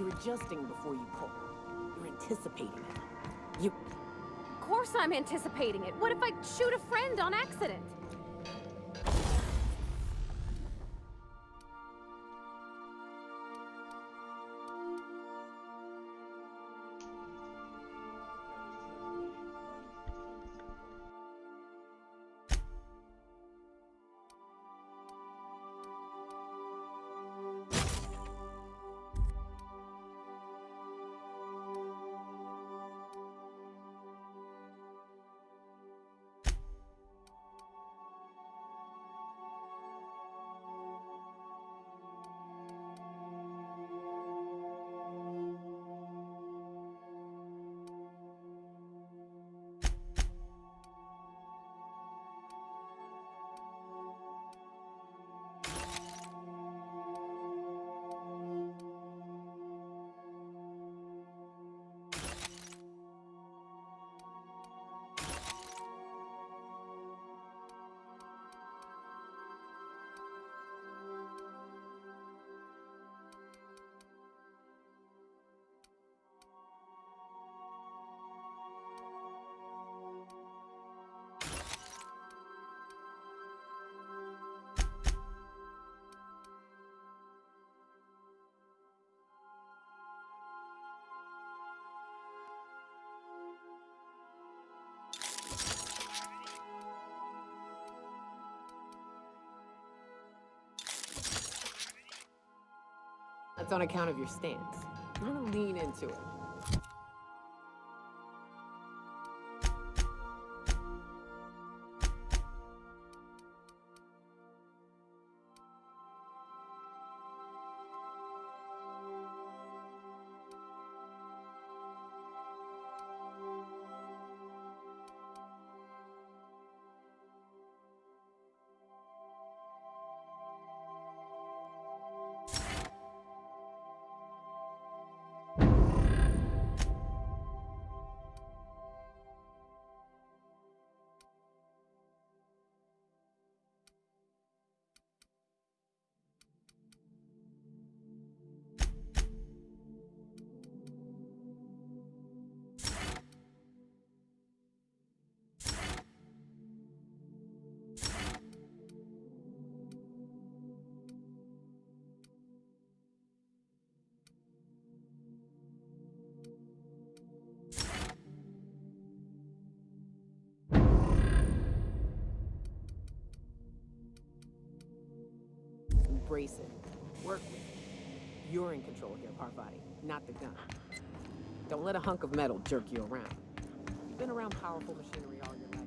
You're adjusting before you pull. You're anticipating it. Of course I'm anticipating it. What if I shoot a friend on accident? That's on account of your stance. You want to lean into it. Embrace it. Work with it. You're in control here, Parvati, not the gun. Don't let a hunk of metal jerk you around. You've been around powerful machinery all your life.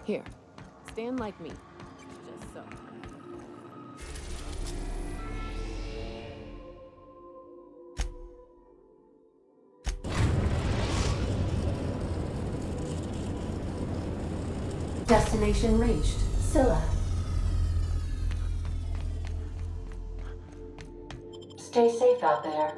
Here, stand like me. Just so. Destination reached. Scylla. Stay safe out there.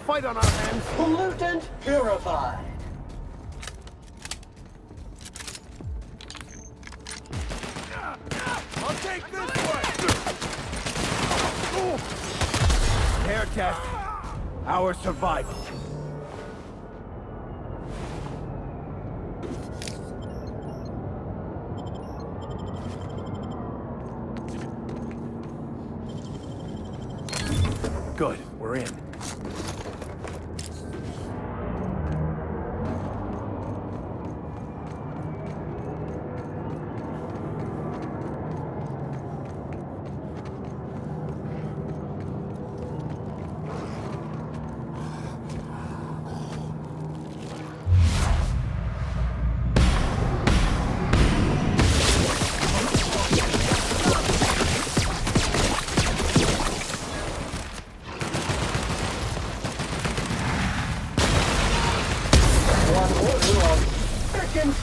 fight on our hands. Pollutant purified. I'll take this one! Hair test. Our survival. Good, we're in.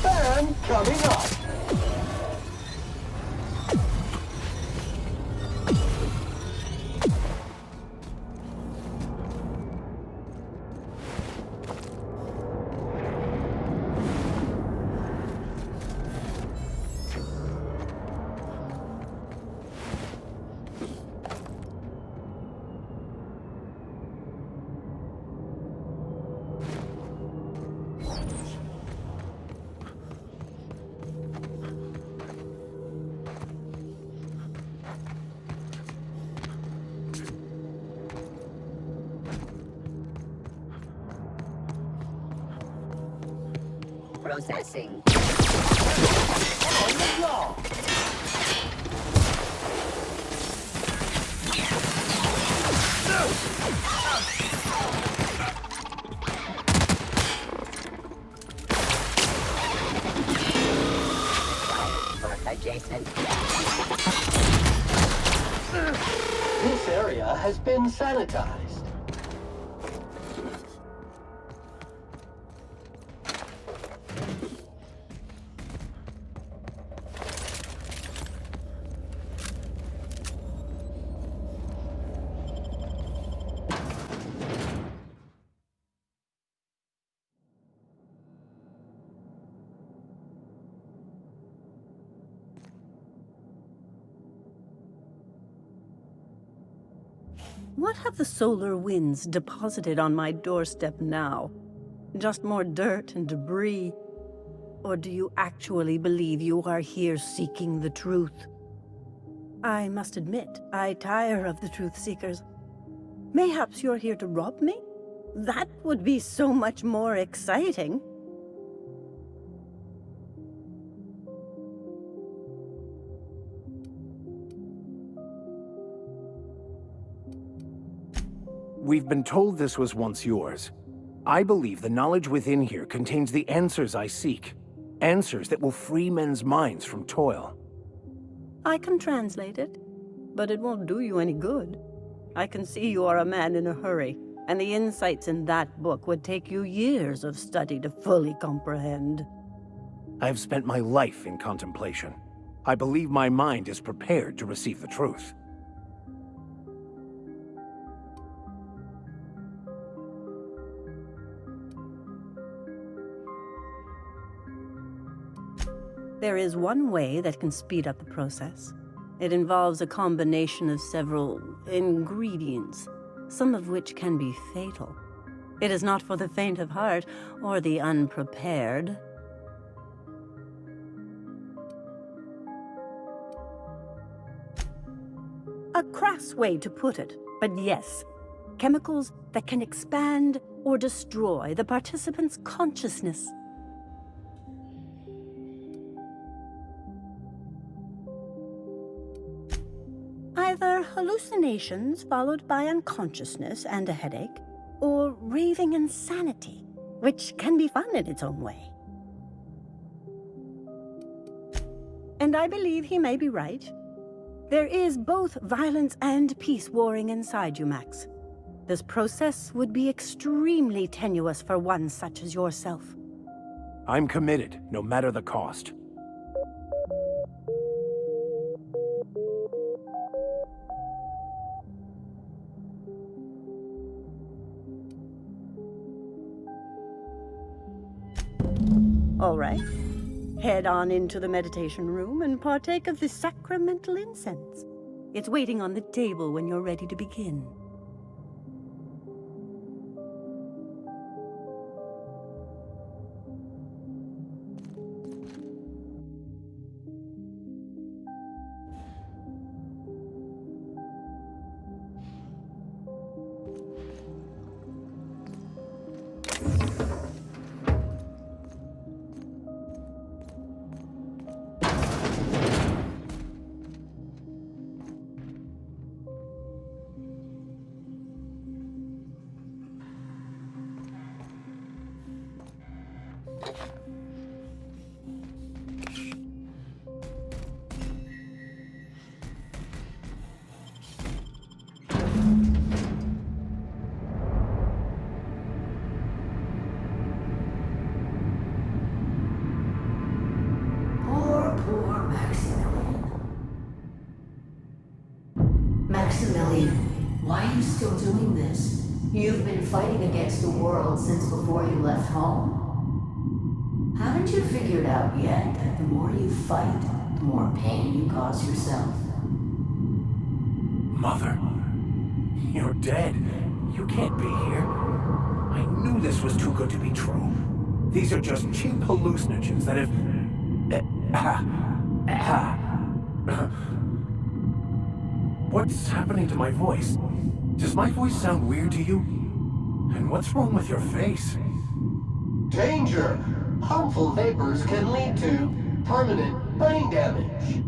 Fan coming up. Processing. On the block. Adjacent. This area has been sanitized. What have the solar winds deposited on my doorstep now? Just more dirt and debris? Or do you actually believe you are here seeking the truth? I must admit, I tire of the truth seekers. Mayhaps you're here to rob me? That would be so much more exciting. We've been told this was once yours. I believe the knowledge within here contains the answers I seek. Answers that will free men's minds from toil. I can translate it, but it won't do you any good. I can see you are a man in a hurry, and the insights in that book would take you years of study to fully comprehend. I have spent my life in contemplation. I believe my mind is prepared to receive the truth. There is one way that can speed up the process. It involves a combination of several ingredients, some of which can be fatal. It is not for the faint of heart or the unprepared. A crass way to put it, but yes, chemicals that can expand or destroy the participant's consciousness. Either hallucinations followed by unconsciousness and a headache, or raving insanity, which can be fun in its own way. And I believe he may be right. There is both violence and peace warring inside you, Max. This process would be extremely tenuous for one such as yourself. I'm committed, no matter the cost. All right. Head on into the meditation room and partake of the sacramental incense. It's waiting on the table when you're ready to begin. Poor Maximilian. Maximilian, why are you still doing this? You've been fighting against the world since before you left home. Haven't you figured out yet that the more you fight, the more pain you cause yourself? Mother, you're dead. You can't be here. I knew this was too good to be true. These are just cheap hallucinogens that have... What's happening to my voice? Does my voice sound weird to you? And what's wrong with your face? Danger! Harmful vapors can lead to permanent brain damage.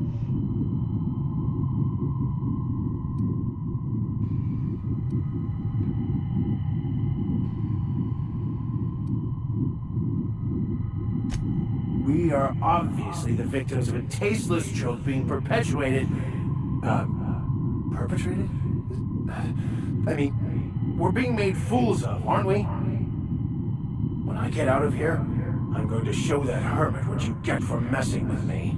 We are obviously the victims of a tasteless joke being perpetuated. Perpetrated? I mean, we're being made fools of, aren't we? When I get out of here, I'm going to show that hermit what you get for messing with me.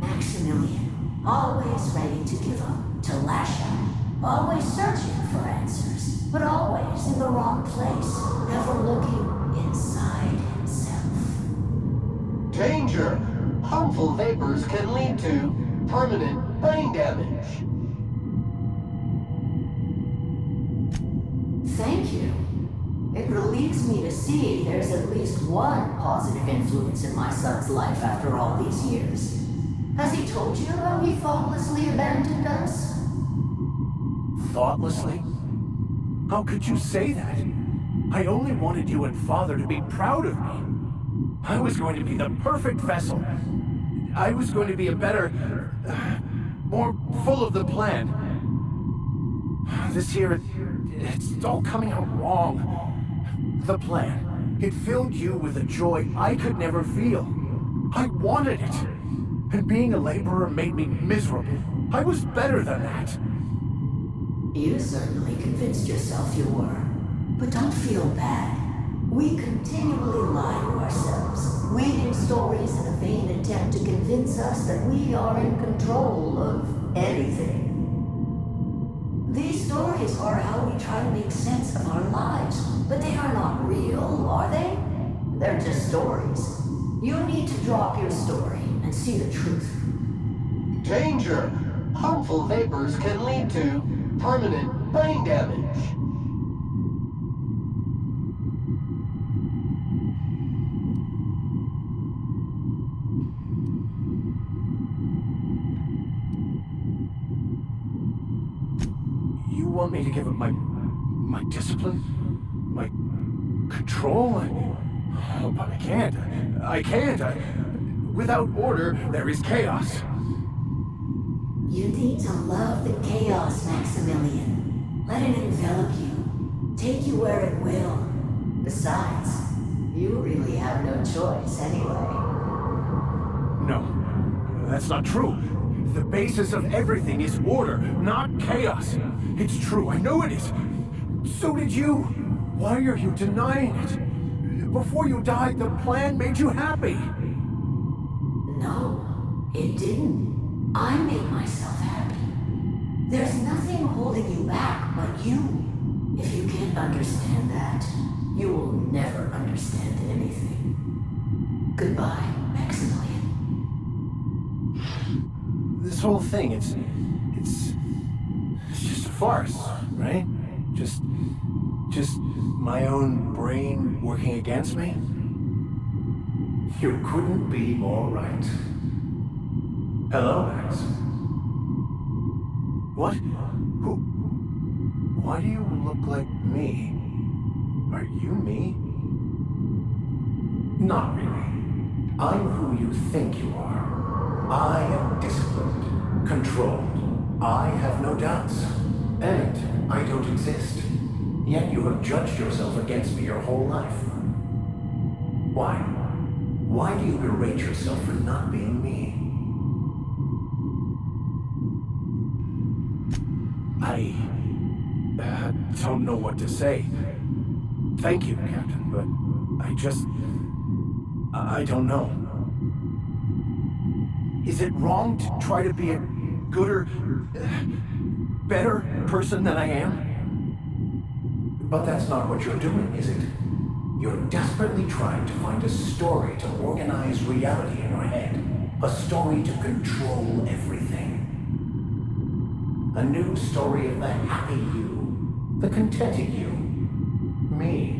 Maximilian, always ready to give up, to lash out, always searching for answers, but always in the wrong place, never looking inside himself. Danger! Harmful vapors can lead to permanent brain damage. Thank you. It relieves me to see there's at least one positive influence in my son's life after all these years. Has he told you how he thoughtlessly abandoned us? Thoughtlessly? How could you say that? I only wanted you and Father to be proud of me. I was going to be the perfect vessel. I was going to be a better, more full of the plan. This year, it's all coming out wrong. The plan, it filled you with a joy I could never feel. I wanted it. And being a laborer made me miserable. I was better than that. You certainly convinced yourself you were. But don't feel bad. We continually lie to ourselves, weaving stories in a vain attempt to convince us that we are in control of anything. These stories are how we try to make sense of our lives, but they are not real, are they? They're just stories. You need to drop your story and see the truth. Danger! Harmful vapors can lead to permanent brain damage. You want me to give up my discipline? My control? Oh, but I can't. I can't. Without order, there is chaos. You need to love the chaos, Maximilian. Let it envelop you. Take you where it will. Besides, you really have no choice anyway. No, that's not true. The basis of everything is order, not chaos. It's true, I know it is. So did you. Why are you denying it? Before you died, the plan made you happy. No, it didn't. I made myself happy. There's nothing holding you back but you. If you can't understand that, you will never understand anything. Goodbye, Maximilian. This whole thing, it's just a farce, right? Just my own brain working against me? You couldn't be more right. Hello, Max. What? Who? Why do you look like me? Are you me? Not really. I'm who you think you are. I am disciplined, controlled. I have no doubts. And I don't exist. Yet you have judged yourself against me your whole life. Why? Why do you berate yourself for not being me? I don't know what to say. Thank you, Captain, but I don't know. Is it wrong to try to be a gooder, better person than I am? But that's not what you're doing, is it? You're desperately trying to find a story to organize reality in your head. A story to control everything. A new story of the happy you, the contented you, me.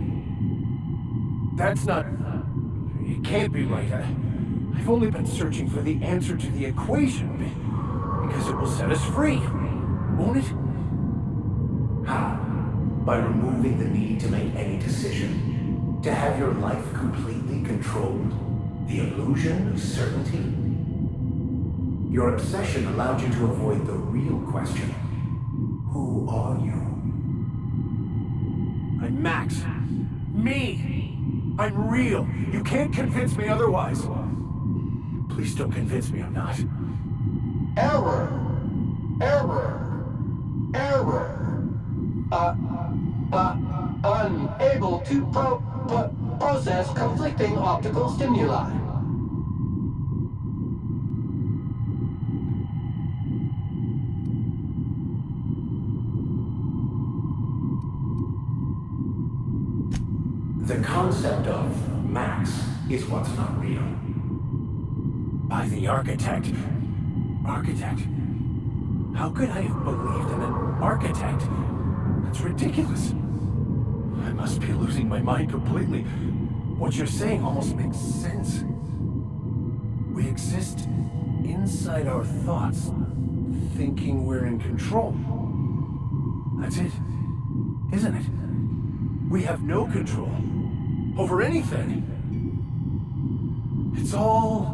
That's not... It can't be right. I've only been searching for the answer to the equation, because it will set us free, won't it? How? By removing the need to make any decision? To have your life completely controlled? The illusion of certainty? Your obsession allowed you to avoid the real question. Who are you? I'm Max. Me! I'm real. You can't convince me otherwise. Please don't convince me I'm not. Error. Error. Error. Unable to process conflicting optical stimuli. The concept of Max is what's not real. By the architect. Architect? How could I have believed in an architect? That's ridiculous. I must be losing my mind completely. What you're saying almost makes sense. We exist inside our thoughts, thinking we're in control. That's it, isn't it? We have no control over anything. It's all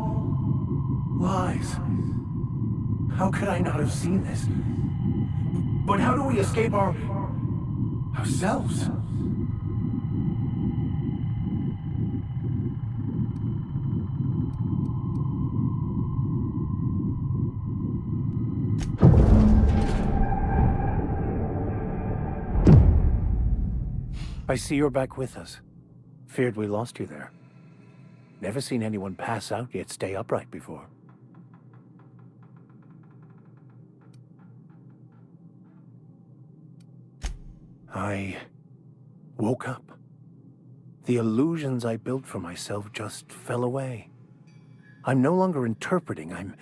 lies. How could I not have seen this? But how do we escape ourselves? I see you're back with us. Feared we lost you there. Never seen anyone pass out yet stay upright before. I woke up. The illusions I built for myself just fell away. I'm no longer interpreting, I'm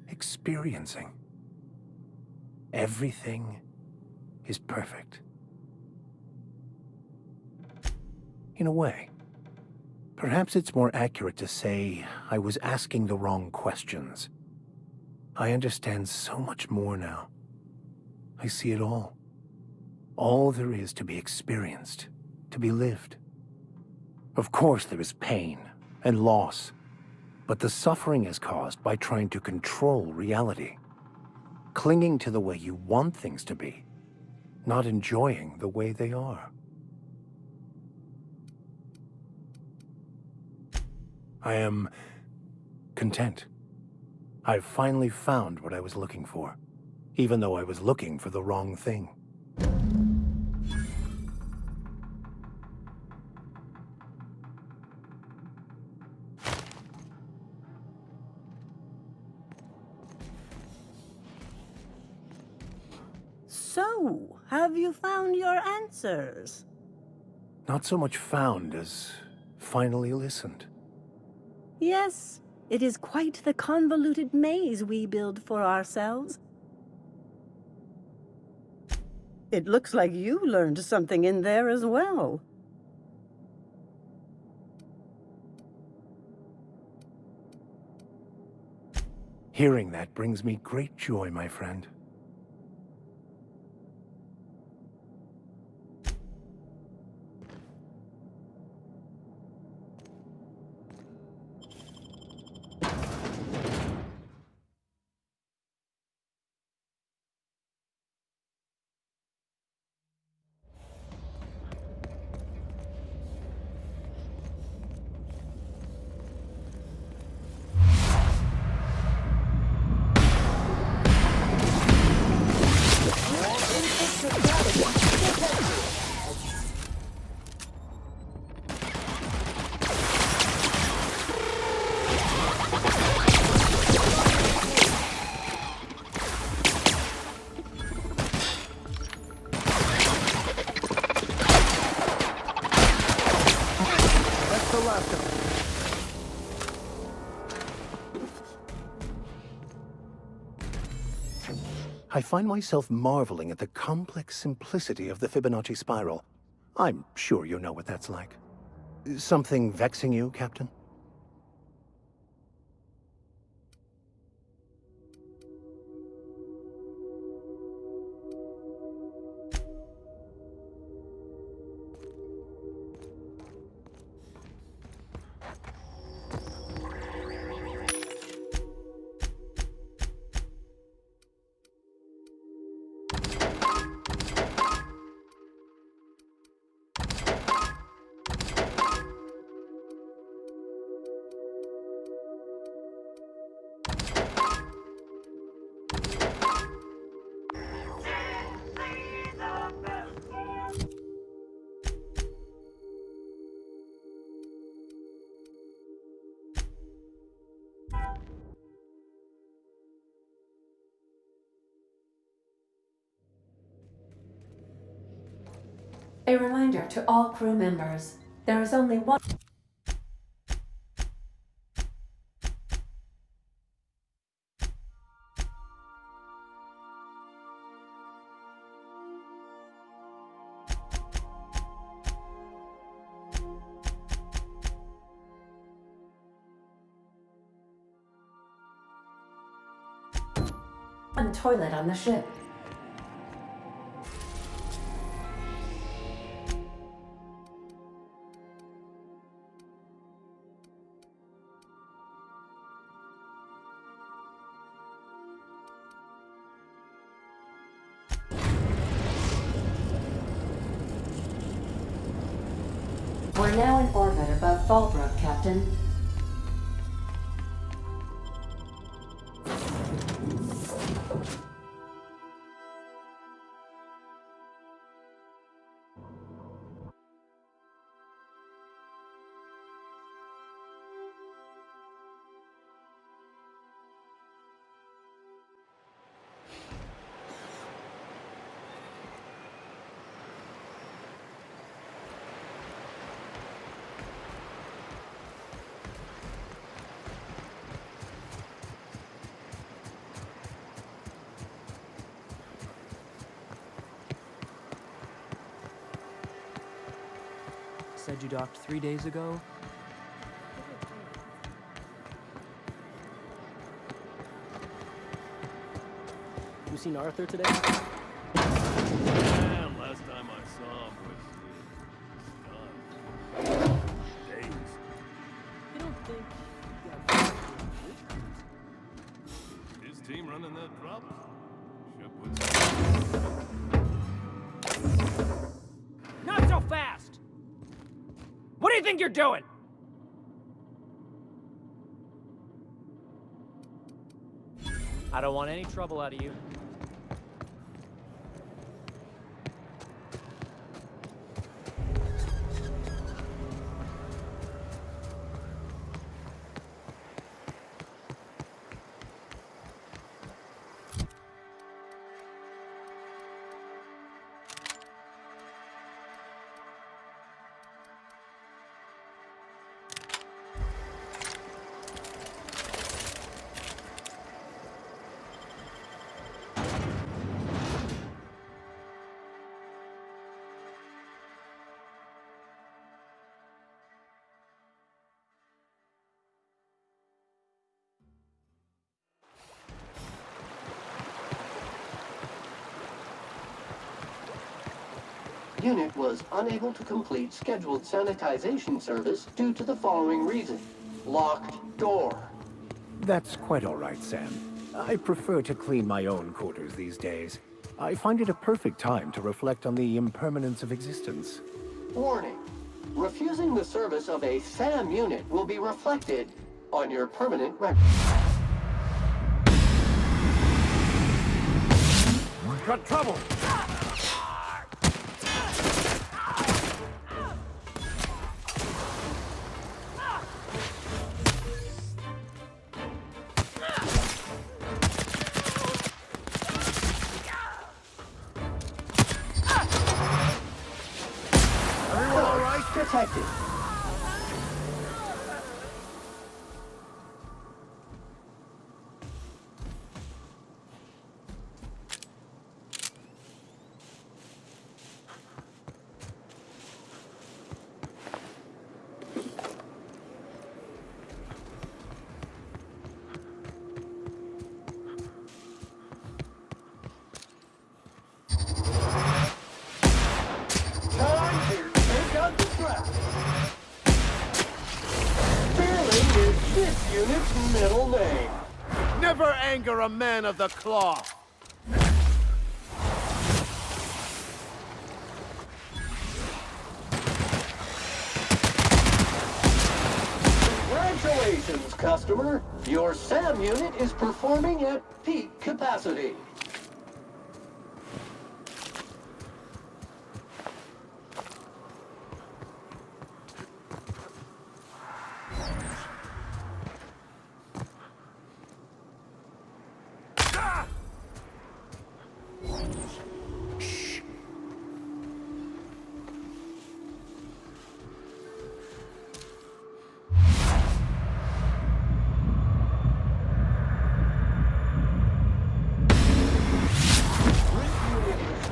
experiencing. Everything is perfect. In a way. Perhaps it's more accurate to say I was asking the wrong questions. I understand so much more now. I see it all. All there is to be experienced, to be lived. Of course there is pain and loss, but the suffering is caused by trying to control reality, clinging to the way you want things to be, not enjoying the way they are. I am content. I've finally found what I was looking for, even though I was looking for the wrong thing. So, have you found your answers? Not so much found as finally listened. Yes, it is quite the convoluted maze we build for ourselves. It looks like you learned something in there as well. Hearing that brings me great joy, my friend. I find myself marveling at the complex simplicity of the Fibonacci spiral. I'm sure you know what that's like. Something vexing you, Captain? A reminder to all crew members, there is only one toilet on the ship. We're now in orbit above Fallbrook, Captain. Said you docked 3 days ago? You seen Arthur today? Yeah, last time I saw him was gone. Days. You don't think His team running that drop? Ship was... Not so fast! What do you think you're doing? I don't want any trouble out of you. unit was unable to complete scheduled sanitization service due to the following reason. Locked door. That's quite all right, Sam. I prefer to clean my own quarters these days. I find it a perfect time to reflect on the impermanence of existence. Warning. Refusing the service of a SAM unit will be reflected on your permanent record. Got trouble! Everyone all right? Detected. Time to take out the trap. Sterling is this unit's middle name. Never anger a man of the cloth! Congratulations, customer. Your SAM unit is performing at peak capacity.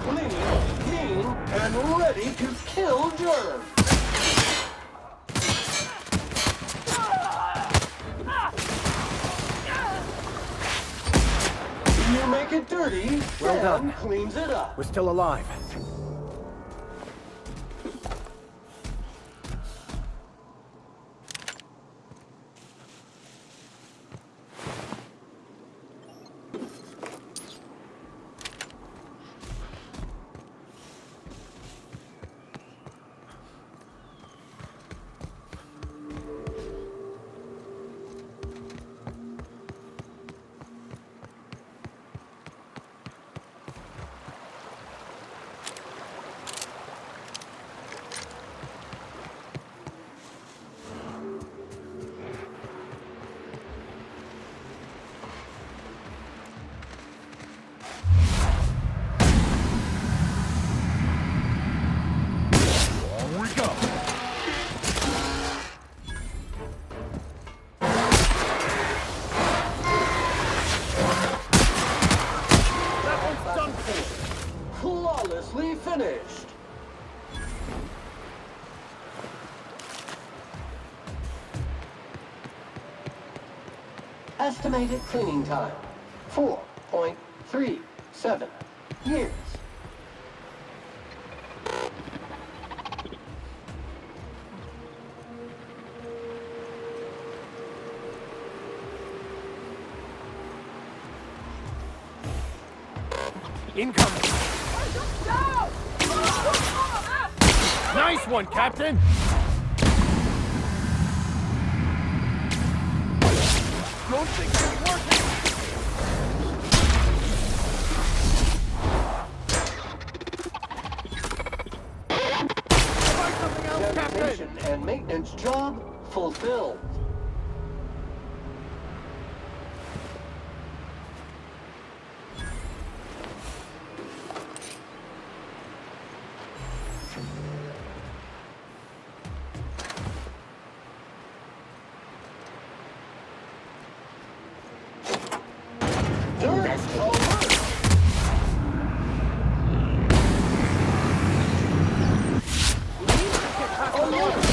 Clean and ready to kill germs. You make it dirty, Well Sam done. cleans it up. We're still alive. Flawlessly finished. Estimated cleaning time, 4.37 years. Incoming! Nice one, Captain! Don't think it's working! Try something else, Captain! Sanitation and maintenance job fulfilled. Dirt alert! Alert!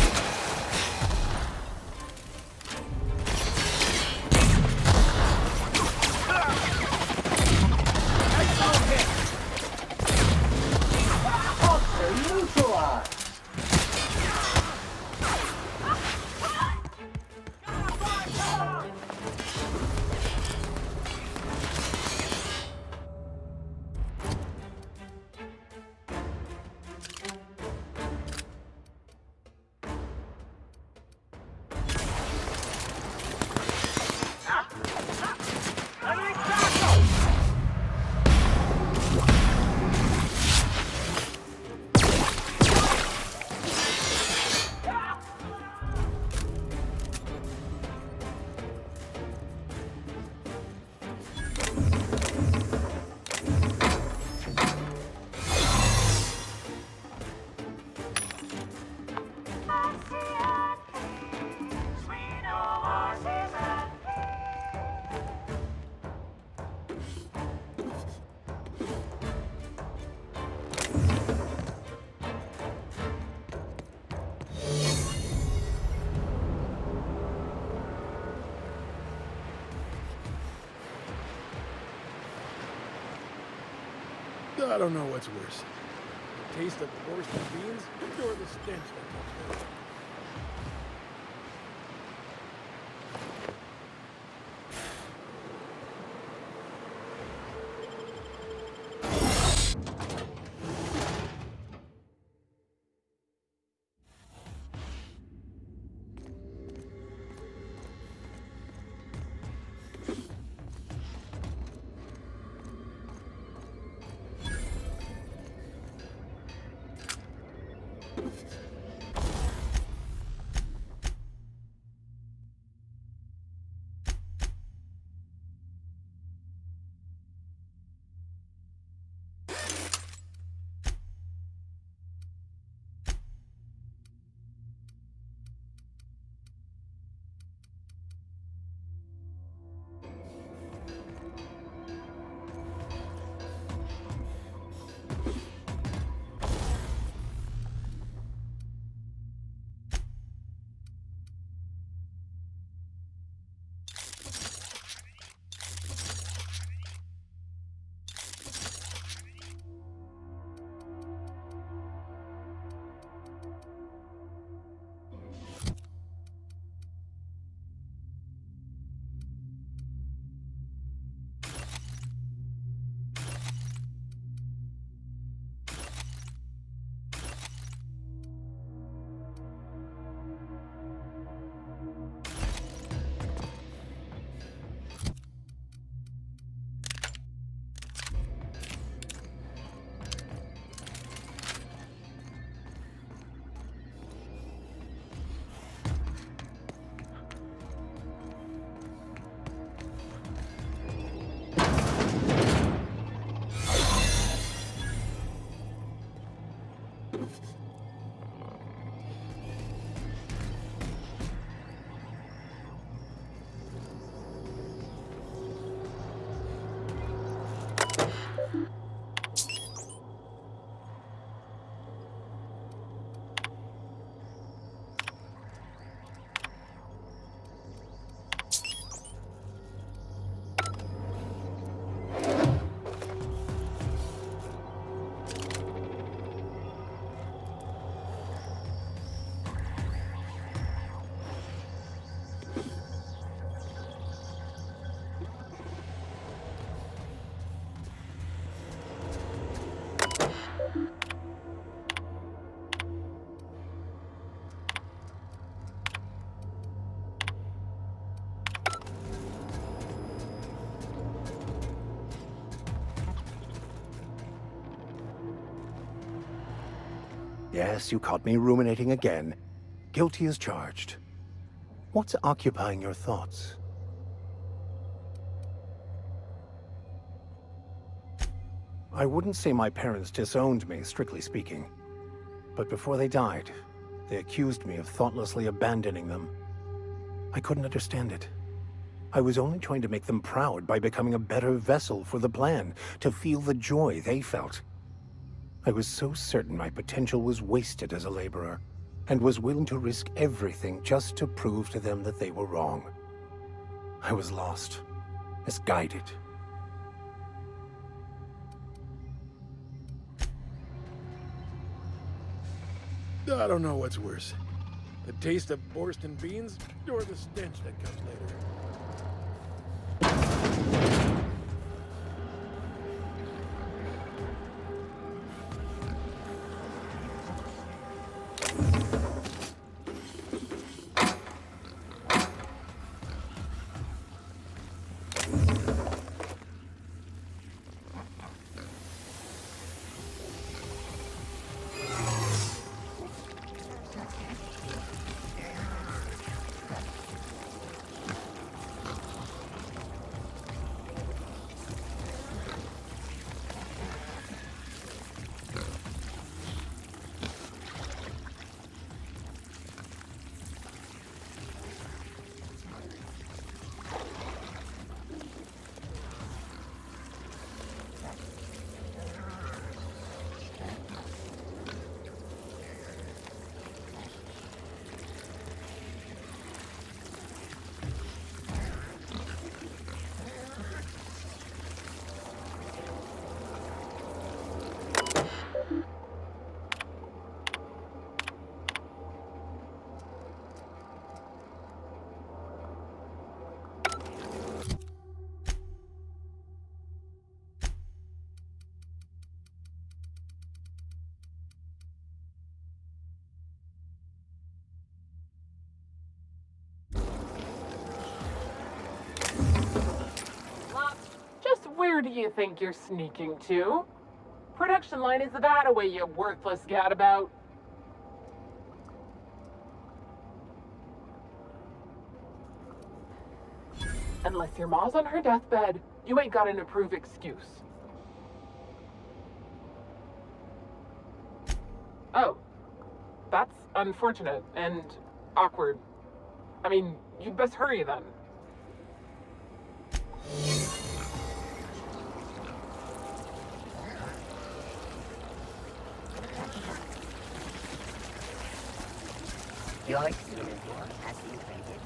I don't know what's worse. The taste of roasted beans or the stench that comes with it. Yes, you caught me ruminating again. Guilty as charged. What's occupying your thoughts? I wouldn't say my parents disowned me, strictly speaking. But before they died, they accused me of thoughtlessly abandoning them. I couldn't understand it. I was only trying to make them proud by becoming a better vessel for the plan, to feel the joy they felt. I was so certain my potential was wasted as a laborer, and was willing to risk everything just to prove to them that they were wrong. I was lost, misguided. I don't know what's worse. The taste of Borscht beans or the stench that comes later. Where do you think you're sneaking to? Production line is that away, you worthless gadabout. Unless your ma's on her deathbed, you ain't got an approved excuse. Oh, that's unfortunate and awkward. I mean, you'd best hurry then. Your uniform has been granted.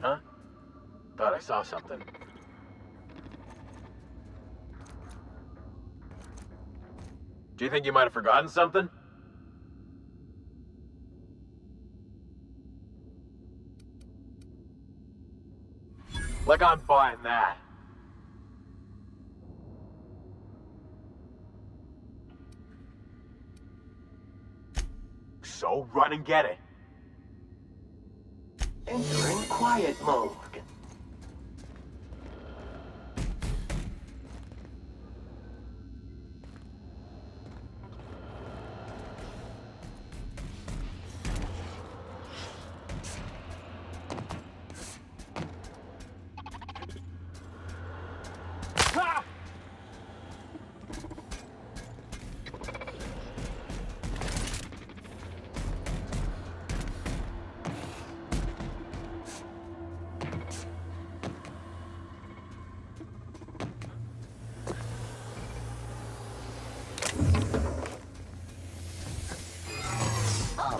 Huh? Thought I saw something. Do you think you might have forgotten something? Like I'm buying that. So run and get it. Entering quiet mode.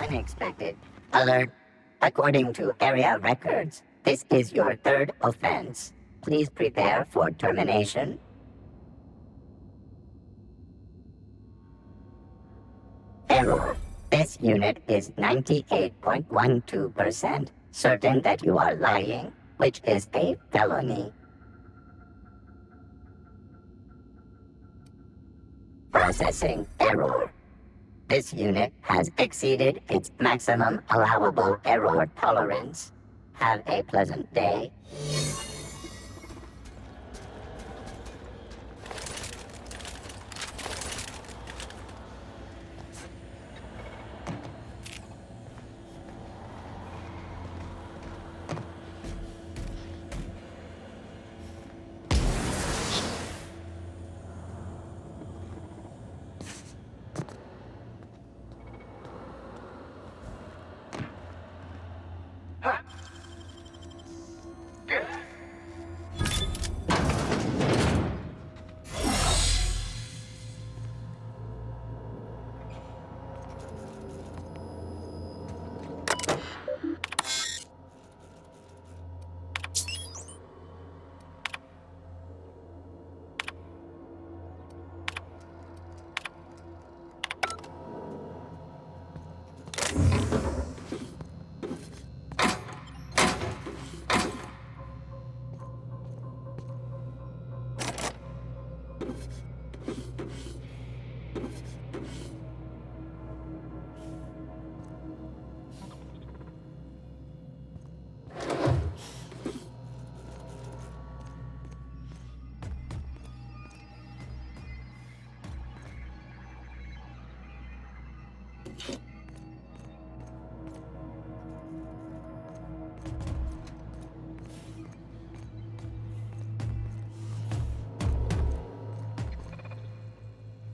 Unexpected. Alert. According to area records, this is your third offense. Please prepare for termination. Error. This unit is 98.12% certain that you are lying, which is a felony. Processing error. This unit has exceeded its maximum allowable error tolerance. Have a pleasant day.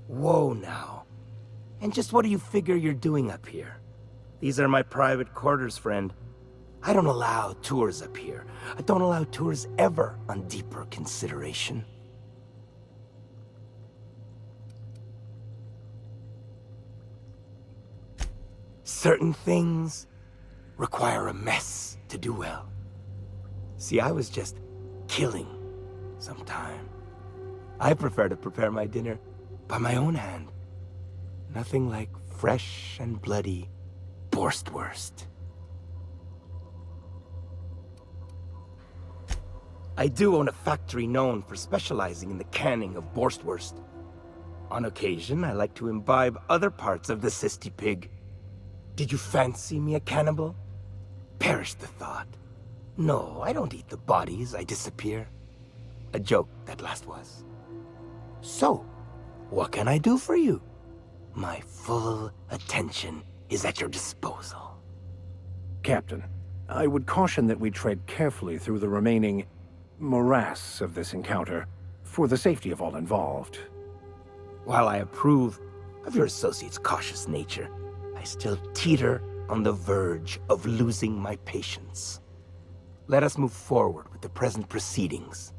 Whoa now. And just what do you figure you're doing up here? These are my private quarters, friend. I don't allow tours up here. I don't allow tours ever on deeper consideration. Certain things require a mess to do well. See, I was just killing some time. I prefer to prepare my dinner by my own hand. Nothing like fresh and bloody Borstwurst. I do own a factory known for specializing in the canning of Borstwurst. On occasion, I like to imbibe other parts of the cysty pig. Did you fancy me a cannibal? Perish the thought. No, I don't eat the bodies, I disappear. A joke, that last was. So, what can I do for you? My full attention is at your disposal. Captain, I would caution that we tread carefully through the remaining morass of this encounter, for the safety of all involved. While I approve of your associate's cautious nature, I still teeter on the verge of losing my patience. Let us move forward with the present proceedings.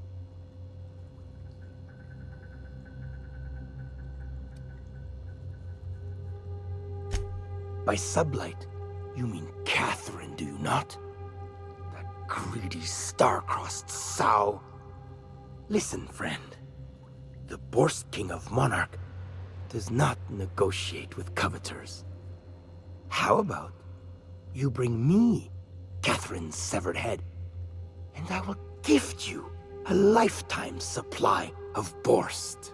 By sublight, you mean Catherine, do you not? That greedy, star-crossed sow. Listen, friend. The Borst King of Monarch does not negotiate with coveters. How about you bring me Catherine's severed head, and I will gift you a lifetime supply of Borst.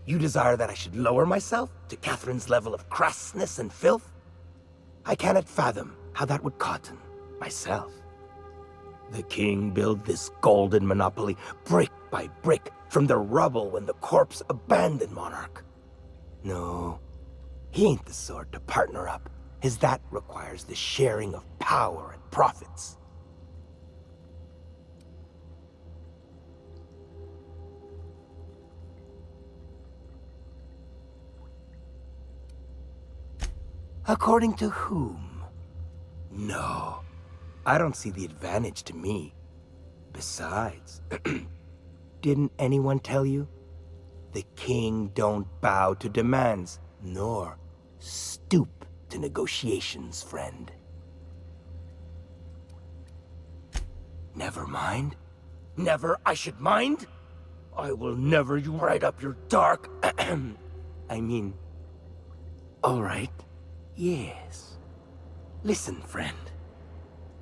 You desire that I should lower myself to Catherine's level of crassness and filth? I cannot fathom how that would cotton myself. The king built this golden monopoly brick by brick from the rubble when the corpse abandoned Monarch. No, he ain't the sort to partner up, as that requires the sharing of power and profits. According to whom? No, I don't see the advantage to me. Besides, didn't anyone tell you? The king don't bow to demands, nor stoop to negotiations, friend. Never mind. Never I should mind? I will never you right up your dark... I mean... All right. Yes. Listen, friend.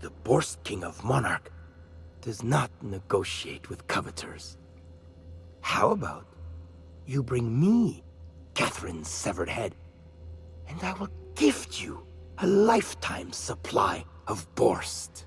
The Borst King of Monarch does not negotiate with coveters. How about you bring me Catherine's severed head, and I will gift you a lifetime supply of Borst.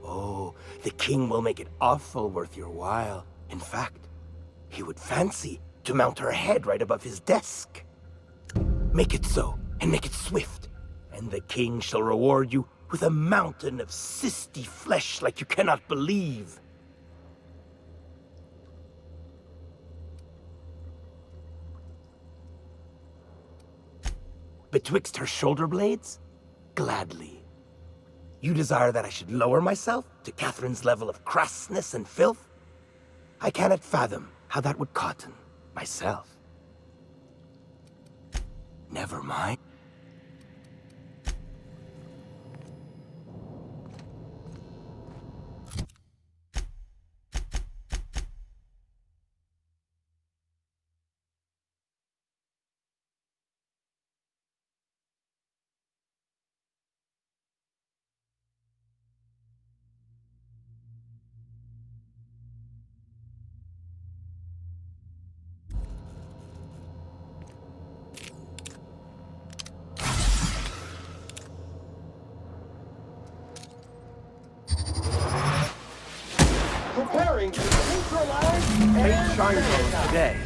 Oh, the king will make it awful worth your while. In fact, he would fancy to mount her head right above his desk. Make it so, and make it swift, and the king shall reward you with a mountain of cysty flesh like you cannot believe. Betwixt her shoulder blades? Gladly. You desire that I should lower myself to Catherine's level of crassness and filth? I cannot fathom how that would cotton myself. Never mind. Preparing to neutralize Take Shine's today.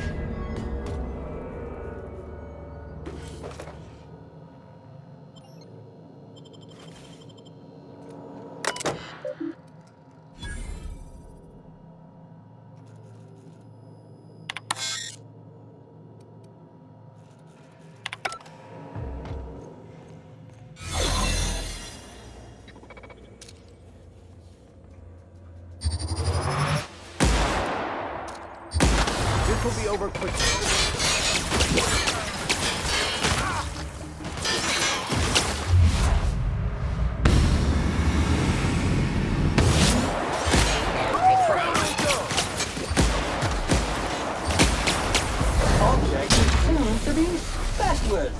over quickly. Object is tuned to be specialist.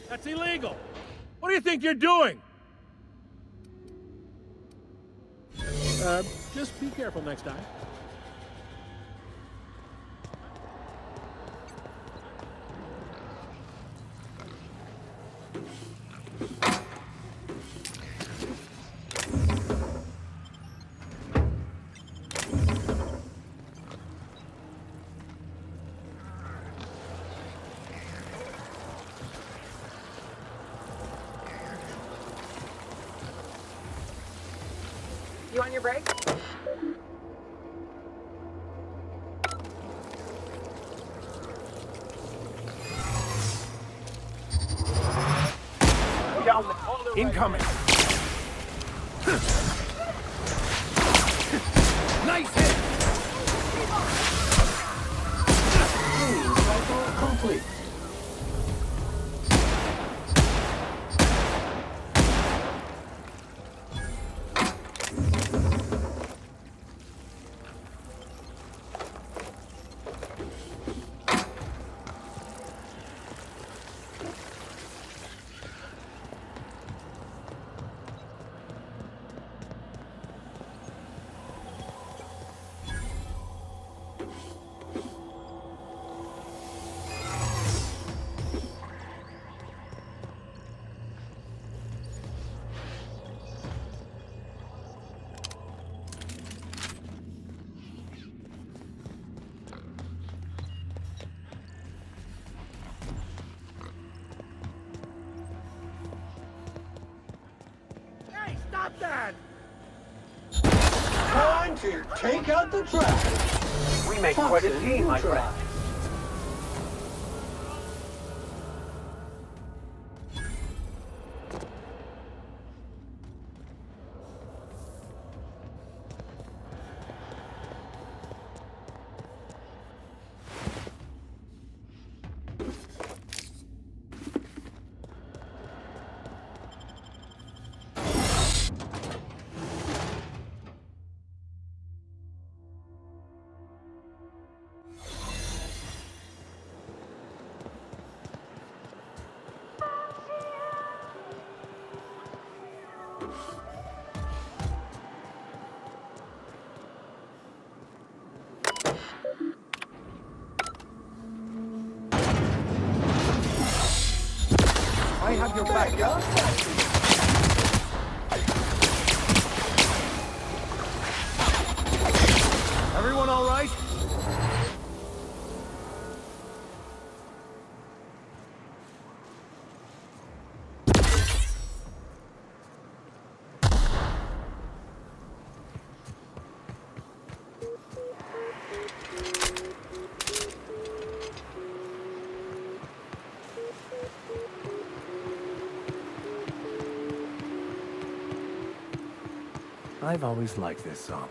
That's illegal. What do you think you're doing? Just be careful next time. You on your break? Incoming! Nice hit! Cleaning cycle complete. Stop that! Time to take out the trash. We make quite a team, my friend. Trash. I have your back. Everyone all right? I've always liked this song.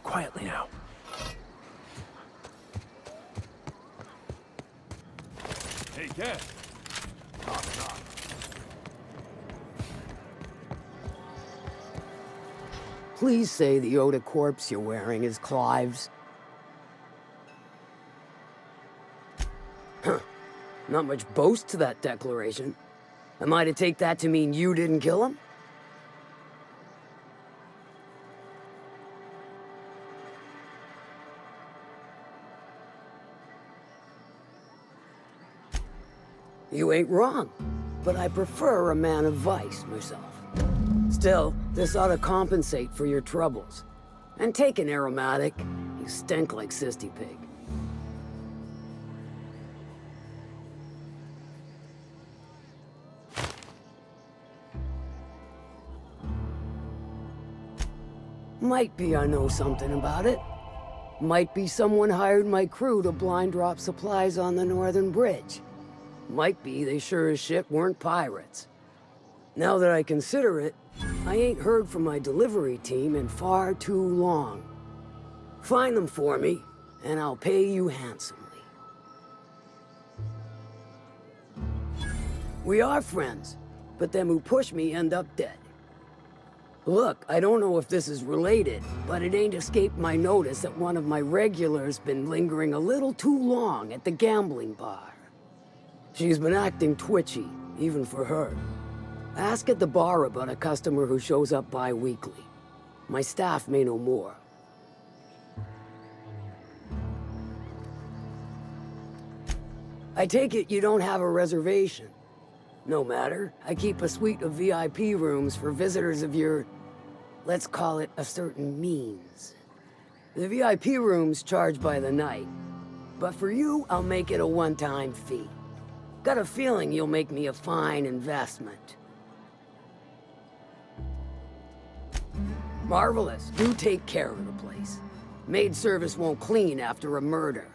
Quietly now. Hey, Cat. Please say the Yoda corpse you're wearing is Clive's. Huh. Not much boast to that declaration. Am I to take that to mean you didn't kill him? You ain't wrong, but I prefer a man of vice myself. Still, this ought to compensate for your troubles. And take an aromatic. You stink like Sisty Pig. Might be I know something about it. Might be someone hired my crew to blind drop supplies on the Northern Bridge. Might be they sure as shit weren't pirates. Now that I consider it, I ain't heard from my delivery team in far too long. Find them for me, and I'll pay you handsomely. We are friends, but them who push me end up dead. Look, I don't know if this is related, but it ain't escaped my notice that one of my regulars been lingering a little too long at the gambling bar. She's been acting twitchy, even for her. Ask at the bar about a customer who shows up bi-weekly. My staff may know more. I take it you don't have a reservation. No matter, I keep a suite of VIP rooms for visitors of your, let's call it a certain means. The VIP rooms charge by the night, but for you, I'll make it a one-time fee. Got a feeling you'll make me a fine investment. Marvelous. Do take care of the place. Maid service won't clean after a murder.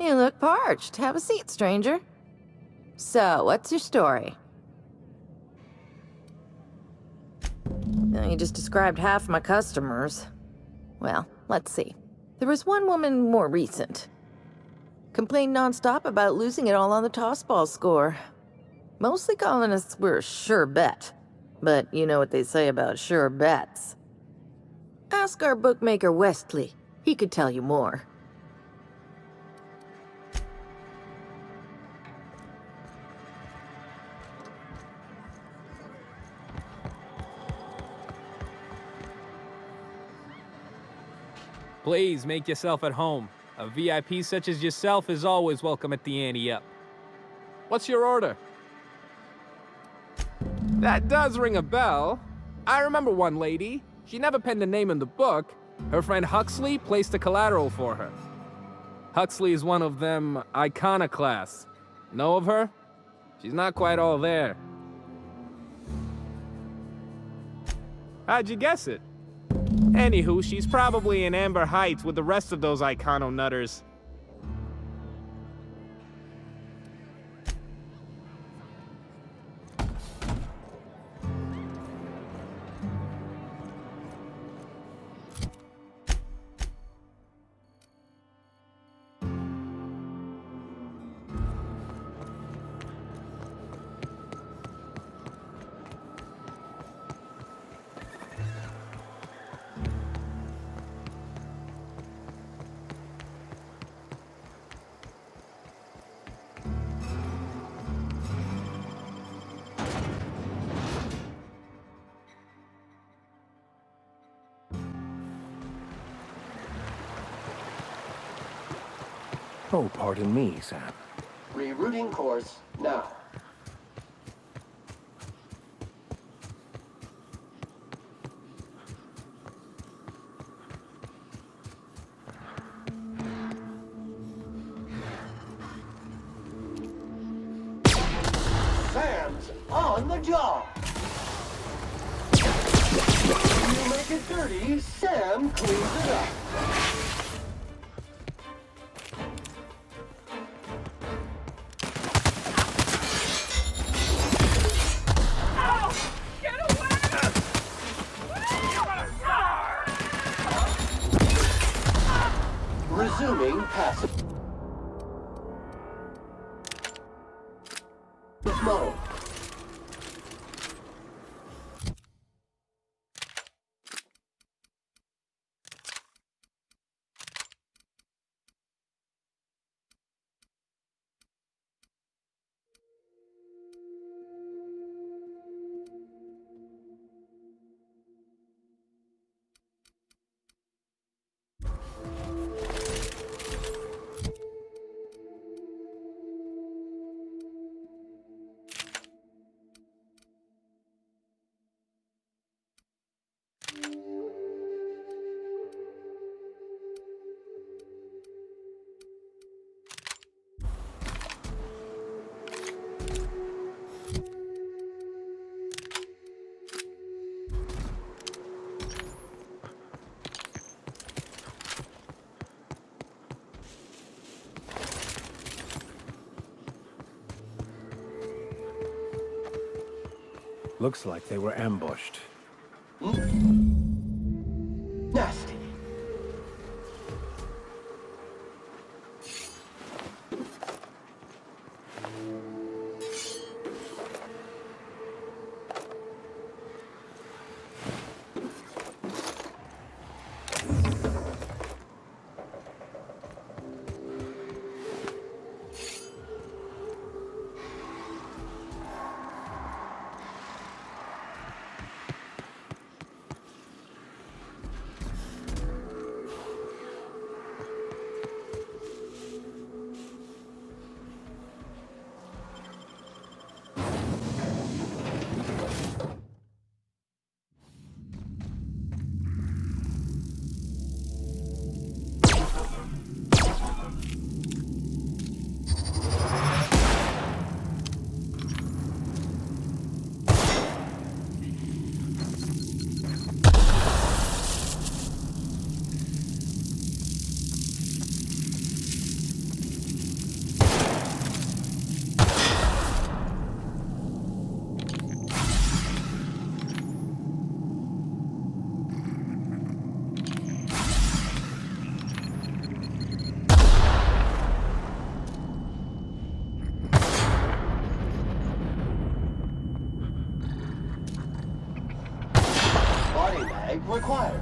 You look parched. Have a seat, stranger. So, what's your story? You just described half my customers. Well, let's see. There was one woman more recent. Complained nonstop about losing it all on the tossball score. Mostly colonists were a sure bet. But you know what they say about sure bets. Ask our bookmaker Westley. He could tell you more. Please make yourself at home. A VIP such as yourself is always welcome at the Ante Up. What's your order? That does ring a bell. I remember one lady. She never penned a name in the book. Her friend Huxley placed a collateral for her. Huxley is one of them iconoclasts. Know of her? She's not quite all there. How'd you guess it? Anywho, she's probably in Amber Heights with the rest of those icono-nutters. Oh, pardon me, Sam. Rerouting course now. Sam's on the job. You make it dirty, Sam cleans it up. Resuming passive mode. Looks like they were ambushed. Nasty. required.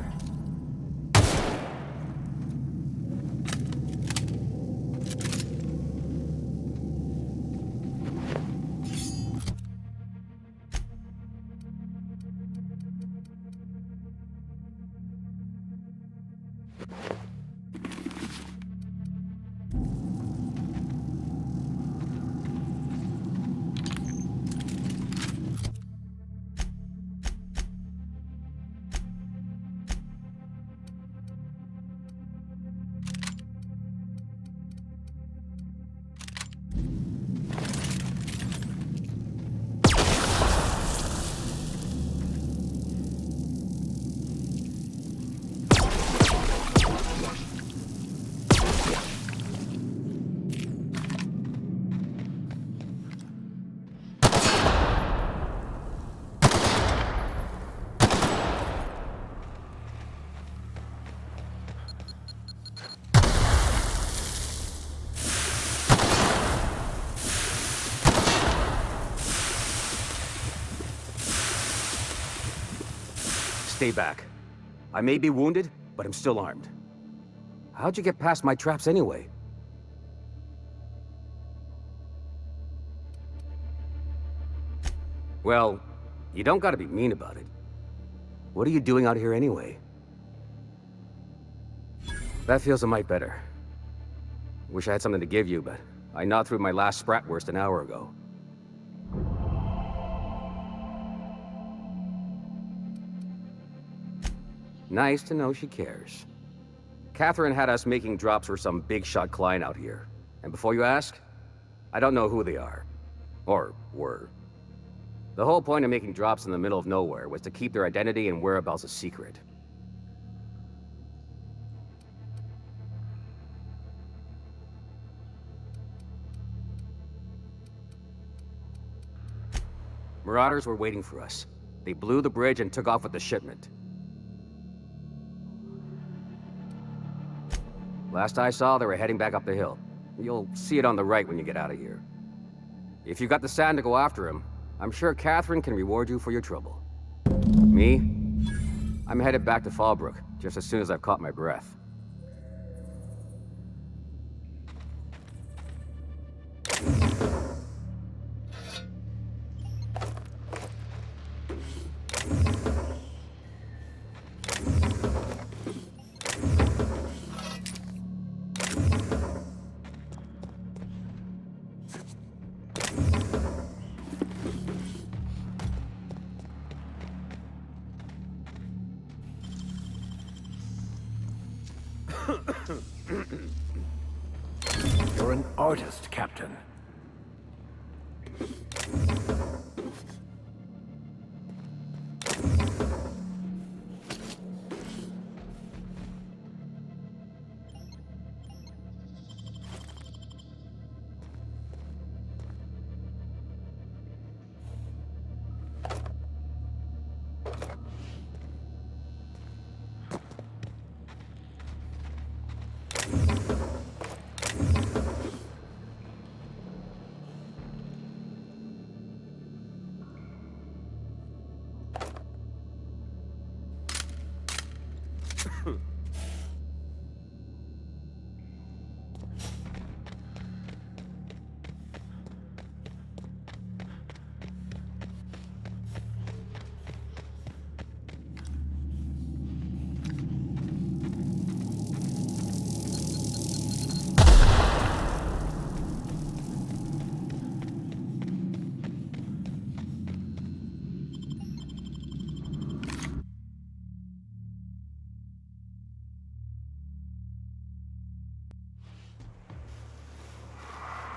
Stay back. I may be wounded, but I'm still armed. How'd you get past my traps anyway? Well, you don't gotta be mean about it. What are you doing out here anyway? That feels a mite better. Wish I had something to give you, but I gnawed through my last Spratwurst an hour ago. Nice to know she cares. Catherine had us making drops for some big-shot client out here. And before you ask, I don't know who they are. Or were. The whole point of making drops in the middle of nowhere was to keep their identity and whereabouts a secret. Marauders were waiting for us. They blew the bridge and took off with the shipment. Last I saw, they were heading back up the hill. You'll see it on the right when you get out of here. If you got the sand to go after him, I'm sure Catherine can reward you for your trouble. Me? I'm headed back to Fallbrook, just as soon as I've caught my breath. You're an artist, Captain.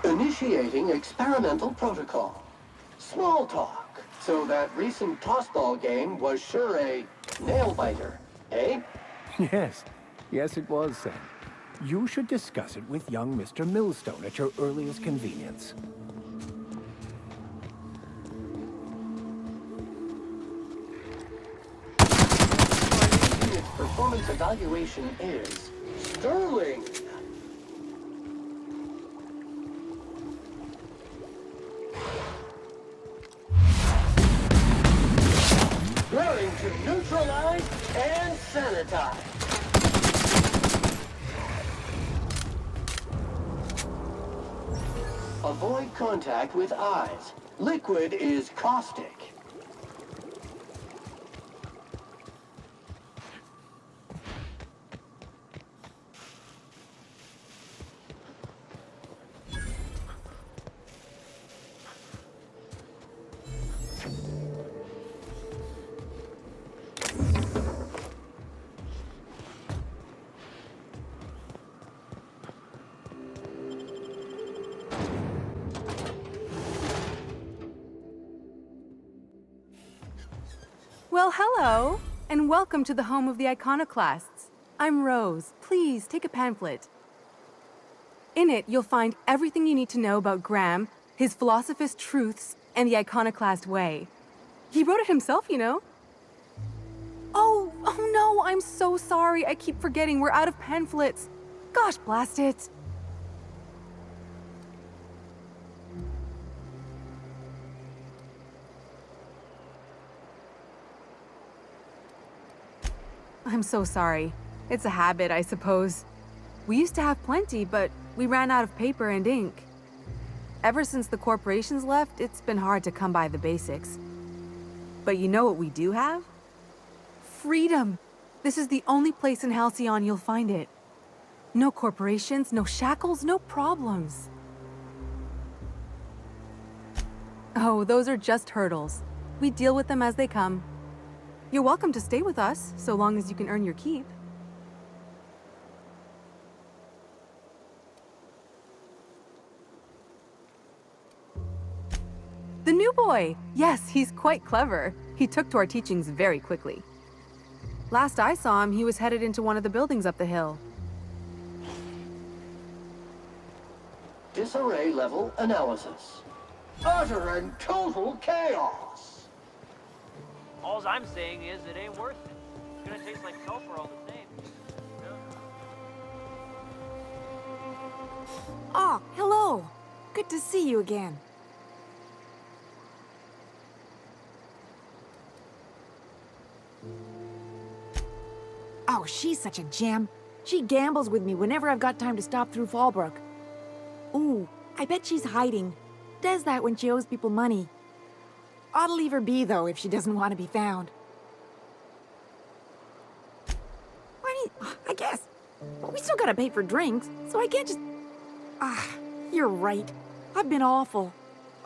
Initiating experimental protocol. Small talk. So that recent tossball game was sure a nail-biter, eh? Yes. Yes, it was, Sam. You should discuss it with young Mr. Millstone at your earliest convenience. Its performance evaluation is sterling. Learning to neutralize and sanitized. Avoid contact with eyes. Liquid is caustic. Well, hello, and welcome to the home of the iconoclasts. I'm Rose. Please take a pamphlet. In it, you'll find everything you need to know about Graham, his philosophist truths, and the iconoclast way. He wrote it himself, you know. Oh no, I'm so sorry. I keep forgetting we're out of pamphlets. Gosh, blast it. I'm so sorry. It's a habit, I suppose. We used to have plenty, but we ran out of paper and ink. Ever since the corporations left, it's been hard to come by the basics. But you know what we do have? Freedom! This is the only place in Halcyon you'll find it. No corporations, no shackles, no problems. Oh, those are just hurdles. We deal with them as they come. You're welcome to stay with us, so long as you can earn your keep. The new boy! Yes, he's quite clever. He took to our teachings very quickly. Last I saw him, he was headed into one of the buildings up the hill. Disarray level analysis. Utter and total chaos. All I'm saying is it ain't worth it. It's gonna taste like sulfur all the same. Oh, hello. Good to see you again. Oh, she's such a gem. She gambles with me whenever I've got time to stop through Fallbrook. Ooh, I bet she's hiding. Does that when she owes people money. Ought to leave her be, though, if she doesn't want to be found. I guess. But we still gotta pay for drinks, so I can't just... You're right. I've been awful.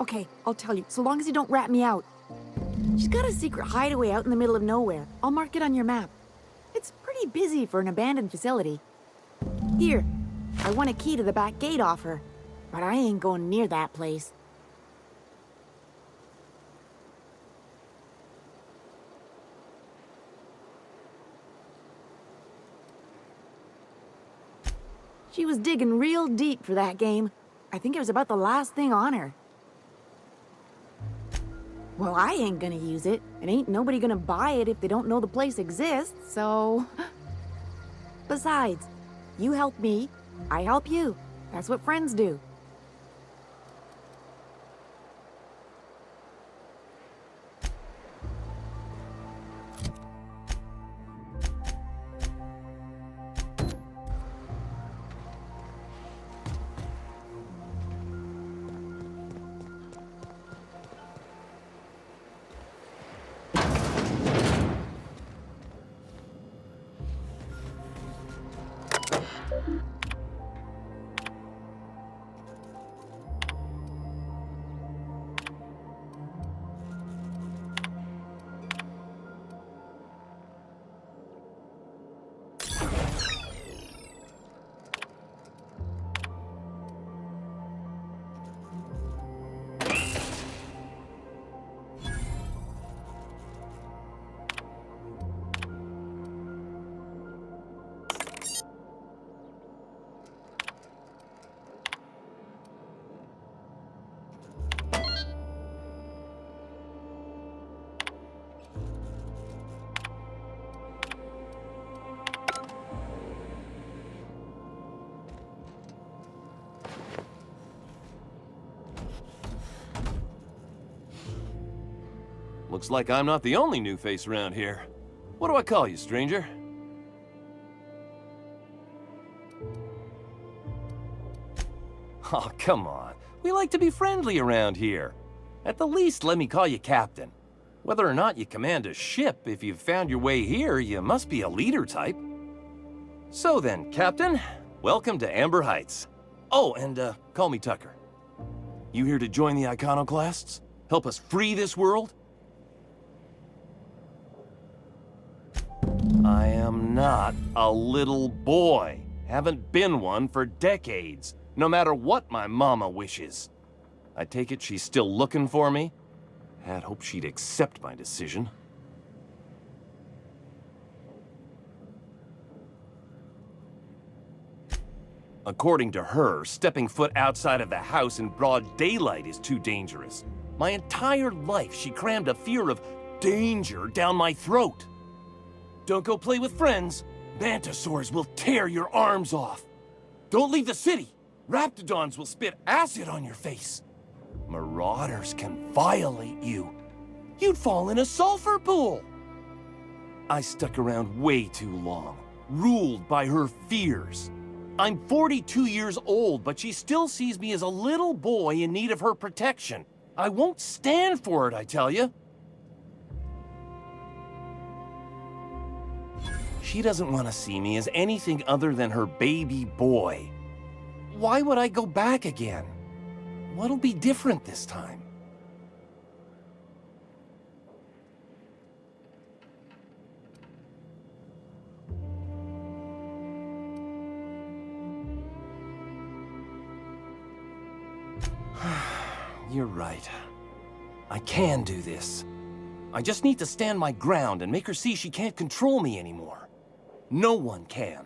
Okay, I'll tell you, so long as you don't rat me out. She's got a secret hideaway out in the middle of nowhere. I'll mark it on your map. It's pretty busy for an abandoned facility. Here, I want a key to the back gate off her, but I ain't going near that place. She was digging real deep for that game. I think it was about the last thing on her. Well, I ain't gonna use it, and ain't nobody gonna buy it if they don't know the place exists, so... Besides, you help me, I help you. That's what friends do. Looks like I'm not the only new face around here. What do I call you, stranger? Oh, come on. We like to be friendly around here. At the least, let me call you Captain. Whether or not you command a ship, if you've found your way here, you must be a leader type. So then, Captain, welcome to Amber Heights. Oh, and call me Tucker. You here to join the Iconoclasts? Help us free this world? I am not a little boy. Haven't been one for decades, no matter what my mama wishes. I take it she's still looking for me? Had hoped she'd accept my decision. According to her, stepping foot outside of the house in broad daylight is too dangerous. My entire life, she crammed a fear of danger down my throat. Don't go play with friends. Mantisaurs will tear your arms off. Don't leave the city. Raptidons will spit acid on your face. Marauders can violate you. You'd fall in a sulfur pool. I stuck around way too long, ruled by her fears. I'm 42 years old, but she still sees me as a little boy in need of her protection. I won't stand for it, I tell you. She doesn't want to see me as anything other than her baby boy. Why would I go back again? What'll be different this time? You're right. I can do this. I just need to stand my ground and make her see she can't control me anymore. No one can.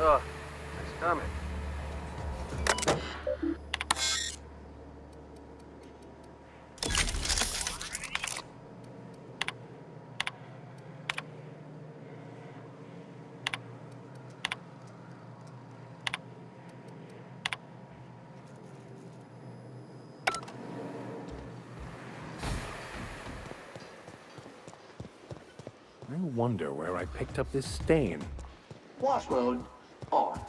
Ugh, my stomach. I wonder where I picked up this stain. Wash mode on.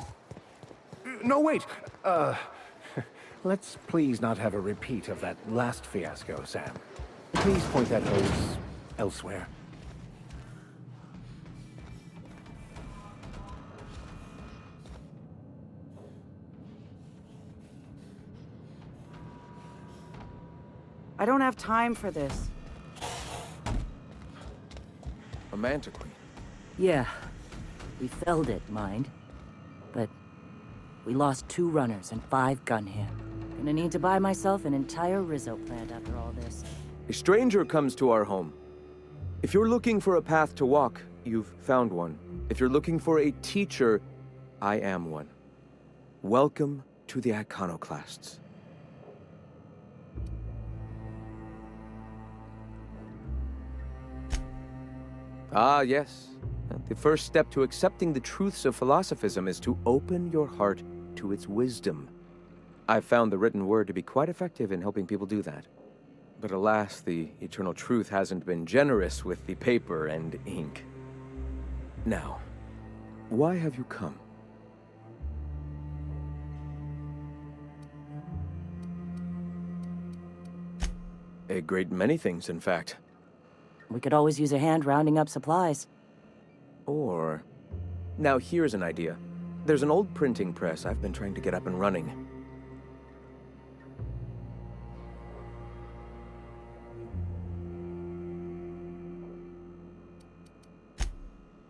No, wait! Let's please not have a repeat of that last fiasco, Sam. Please point that hose elsewhere. I don't have time for this. A mantiqueen. Yeah. We felled it, mind. But we lost 2 runners and 5 gunhand. Gonna need to buy myself an entire Rizzo plant after all this. A stranger comes to our home. If you're looking for a path to walk, you've found one. If you're looking for a teacher, I am one. Welcome to the Iconoclasts. Ah, yes. The first step to accepting the truths of philosophism is to open your heart to its wisdom. I've found the written word to be quite effective in helping people do that. But alas, the eternal truth hasn't been generous with the paper and ink. Now, why have you come? A great many things, in fact. We could always use a hand rounding up supplies. Or... Now here's an idea. There's an old printing press I've been trying to get up and running.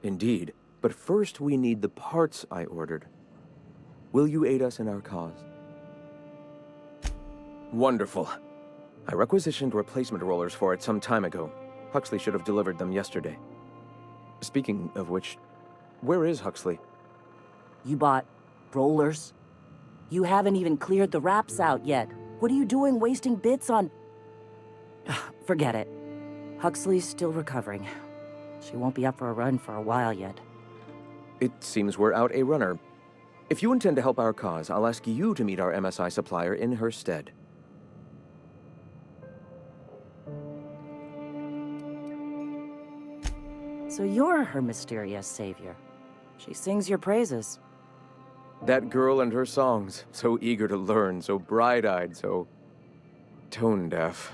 Indeed, but first we need the parts I ordered. Will you aid us in our cause? Wonderful. I requisitioned replacement rollers for it some time ago. Huxley should have delivered them yesterday. Speaking of which, where is Huxley? You bought rollers? You haven't even cleared the wraps out yet. What are you doing wasting bits on... Forget it. Huxley's still recovering. She won't be up for a run for a while yet. It seems we're out a runner. If you intend to help our cause, I'll ask you to meet our MSI supplier in her stead. So you're her mysterious savior. She sings your praises. That girl and her songs, so eager to learn, so bright-eyed, so tone-deaf.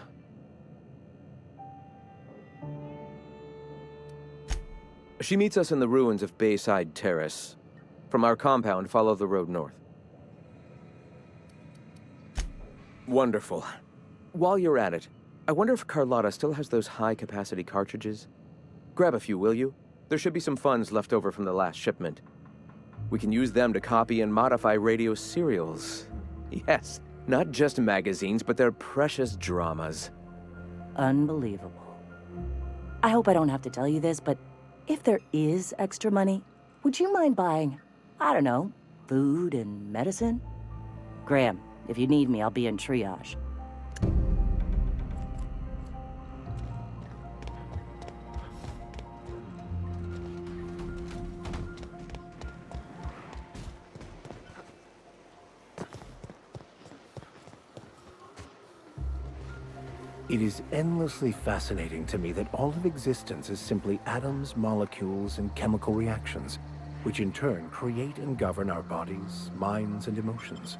She meets us in the ruins of Bayside Terrace. From our compound, follow the road north. Wonderful. While you're at it, I wonder if Carlotta still has those high-capacity cartridges? Grab a few, will you? There should be some funds left over from the last shipment. We can use them to copy and modify radio serials. Yes, not just magazines, but their precious dramas. Unbelievable. I hope I don't have to tell you this, but if there is extra money, would you mind buying, I don't know, food and medicine? Graham, if you need me, I'll be in triage. It is endlessly fascinating to me that all of existence is simply atoms, molecules, and chemical reactions, which in turn create and govern our bodies, minds, and emotions.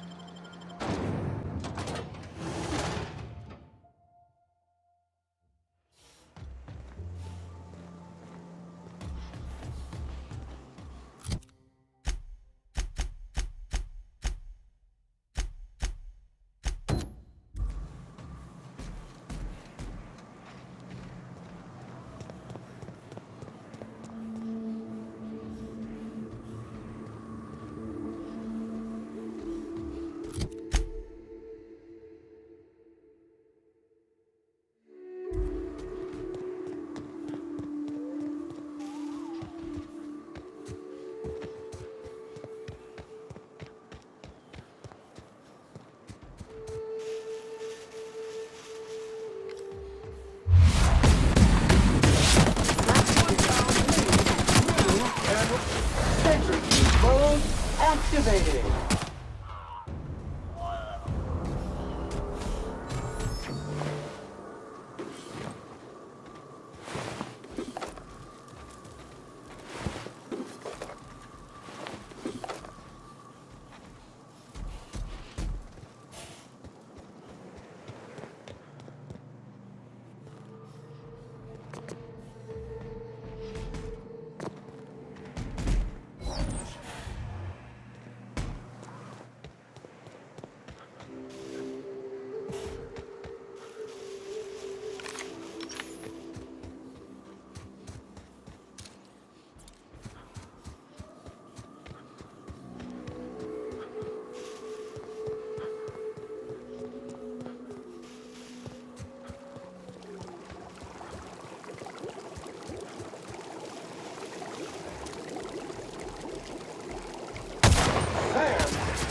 Centrifuge mode activated.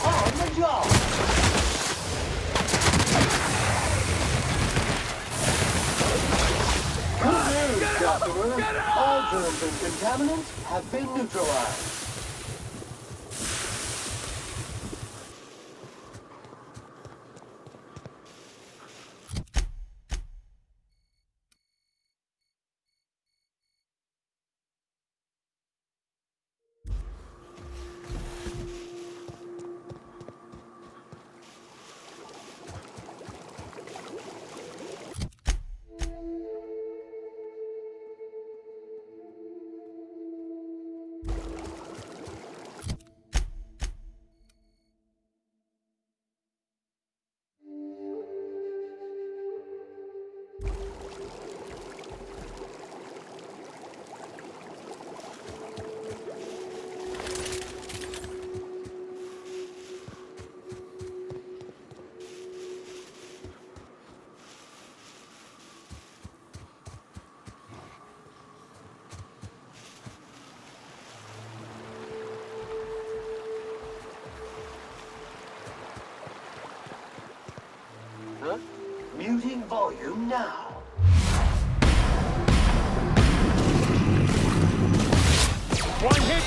On the job. Good news, customer. All germs and contaminants have been neutralized. volume now. One hit,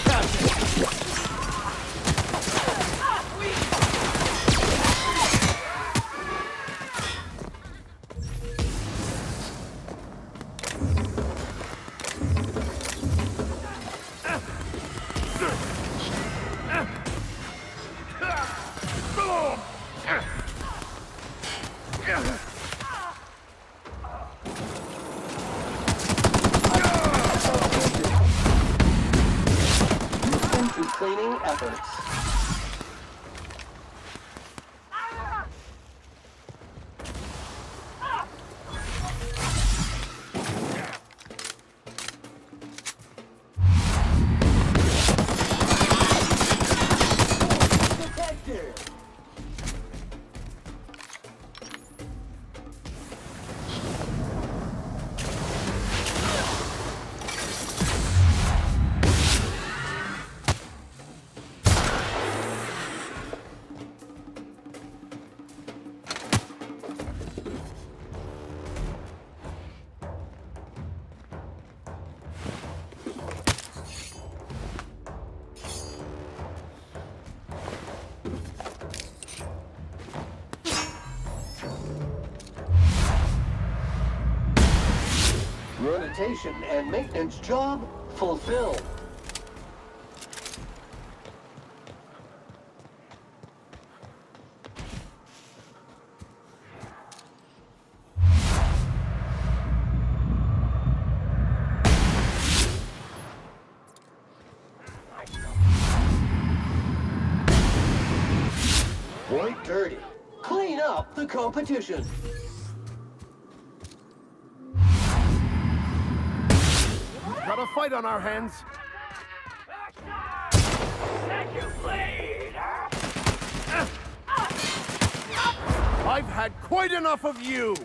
Captain! To cleaning efforts. Detected. Sanitation and maintenance job fulfilled. White dirty. Clean up the competition. Got a fight on our hands. I've had quite enough of you!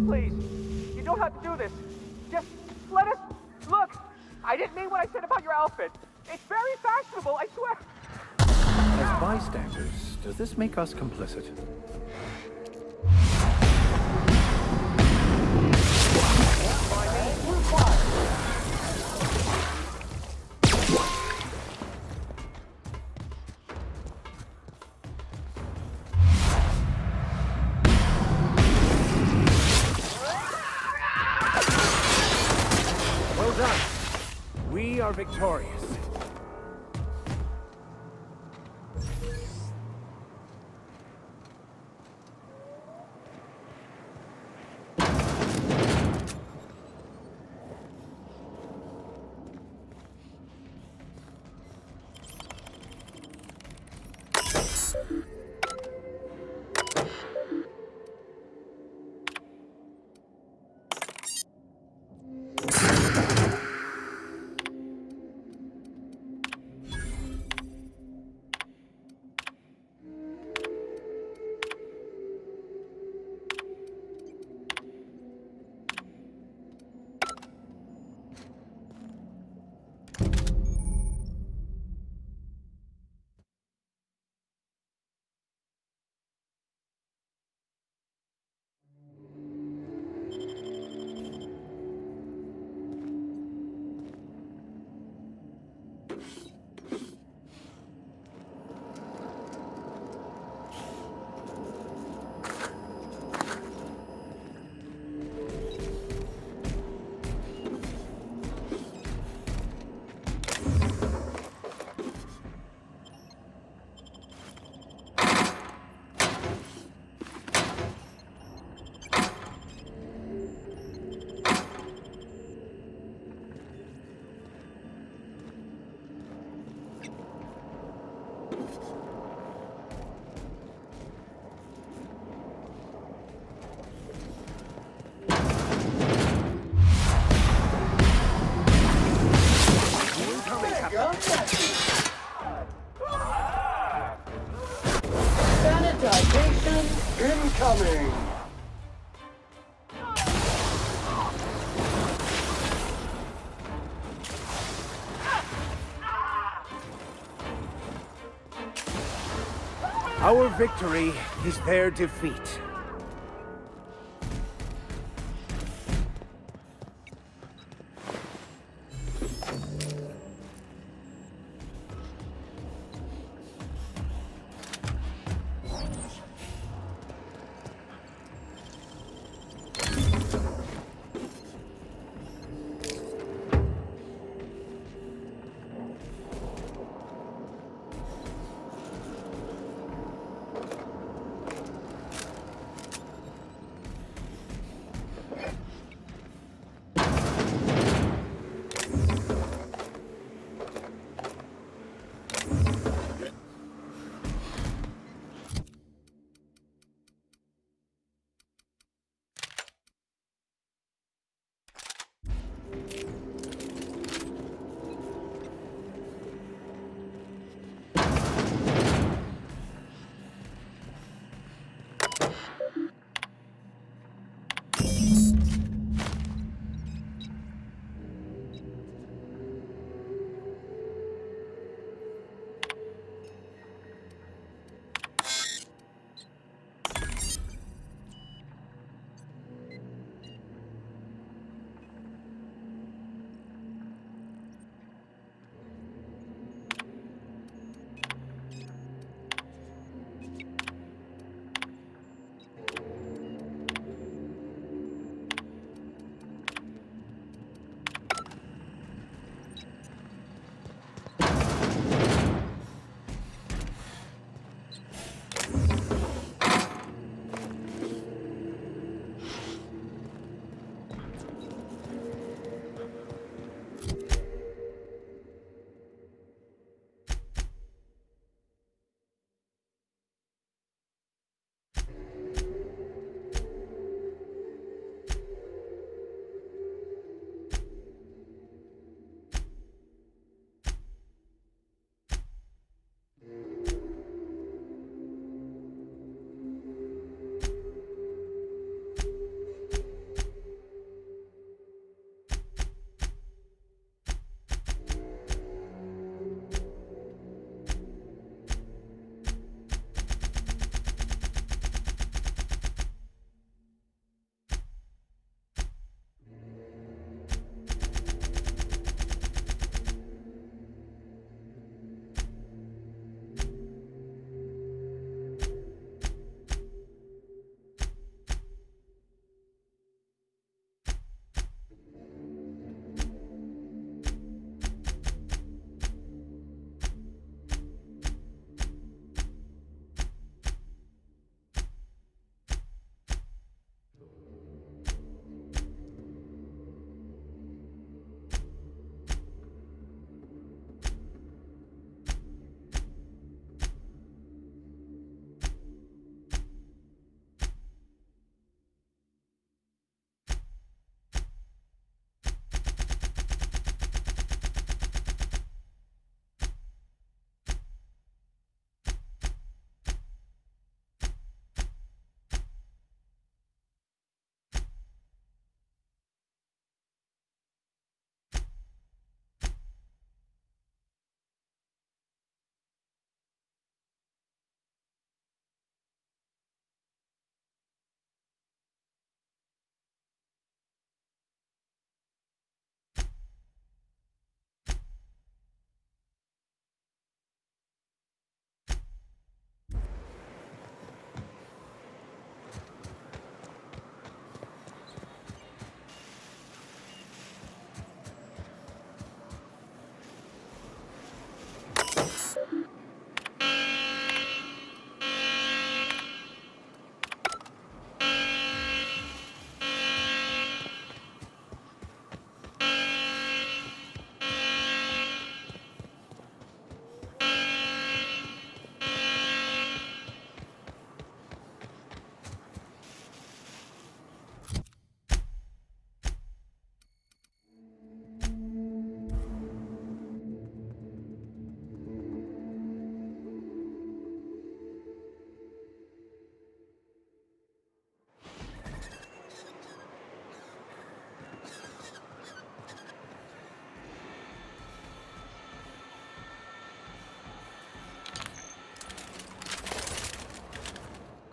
Please, you don't have to do this. Just let us look. I didn't mean what I said about your outfit. It's very fashionable, I swear. As bystanders, does this make us complicit? Well done. We are victorious. Reloading! Our victory is their defeat.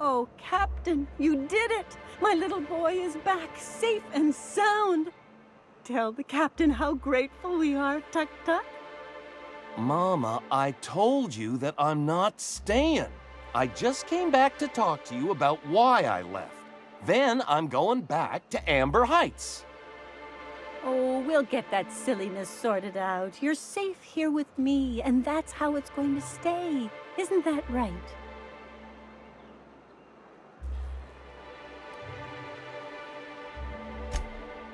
Oh, Captain, you did it! My little boy is back, safe and sound. Tell the captain how grateful we are, Tuk Tuk. Mama, I told you that I'm not staying. I just came back to talk to you about why I left. Then I'm going back to Amber Heights. Oh, we'll get that silliness sorted out. You're safe here with me, and that's how it's going to stay. Isn't that right?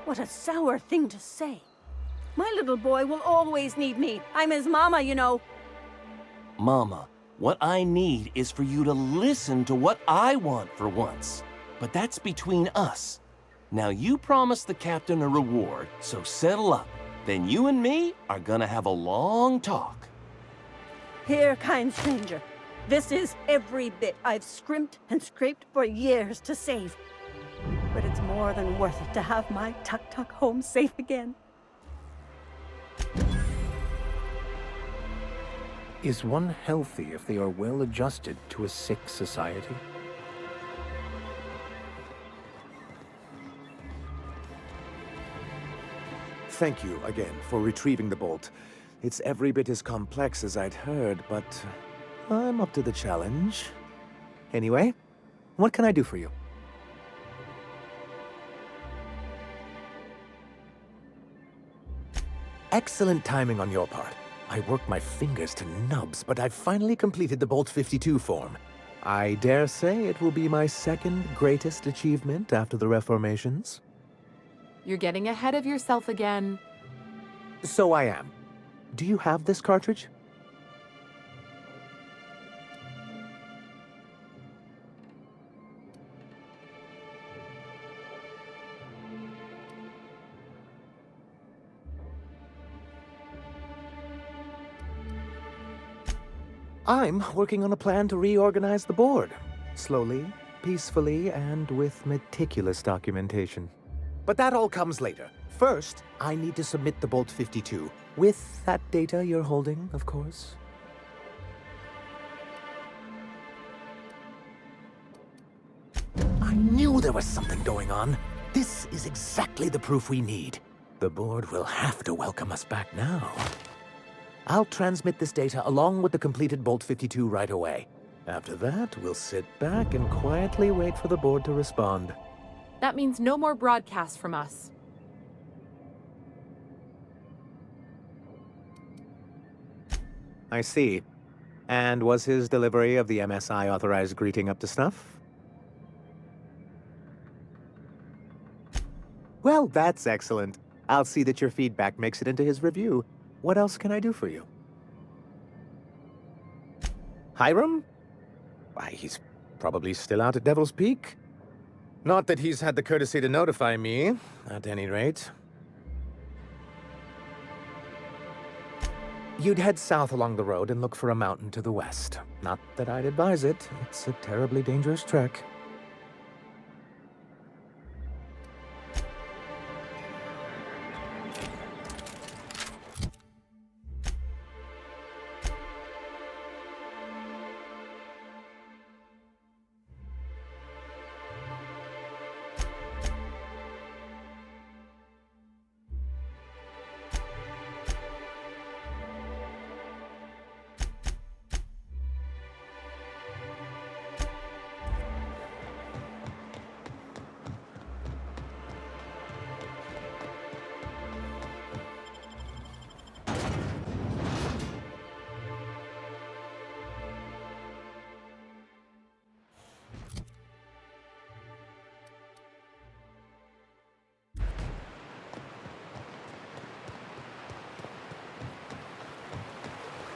What a sour thing to say. My little boy will always need me. I'm his mama, you know. Mama, what I need is for you to listen to what I want for once. But that's between us. Now you promised the captain a reward, so settle up. Then you and me are gonna have a long talk. Here, kind stranger. This is every bit I've scrimped and scraped for years to save. But it's more than worth it to have my Tuk Tuk home safe again. Is one healthy if they are well adjusted to a sick society? Thank you again for retrieving the bolt. It's every bit as complex as I'd heard, but I'm up to the challenge. Anyway, what can I do for you? Excellent timing on your part. I worked my fingers to nubs, but I've finally completed the Bolt 52 form. I dare say it will be my second greatest achievement after the reformations. You're getting ahead of yourself again. So I am. Do you have this cartridge? I'm working on a plan to reorganize the board. Slowly, peacefully, and with meticulous documentation. But that all comes later. First, I need to submit the Bolt 52. With that data you're holding, of course. I knew there was something going on. This is exactly the proof we need. The board will have to welcome us back now. I'll transmit this data along with the completed Bolt 52 right away. After that, we'll sit back and quietly wait for the board to respond. That means no more broadcasts from us. I see. And was his delivery of the MSI authorized greeting up to snuff? Well, that's excellent. I'll see that your feedback makes it into his review. What else can I do for you? Hiram? Why, he's probably still out at Devil's Peak. Not that he's had the courtesy to notify me, at any rate. You'd head south along the road and look for a mountain to the west. Not that I'd advise it. It's a terribly dangerous trek.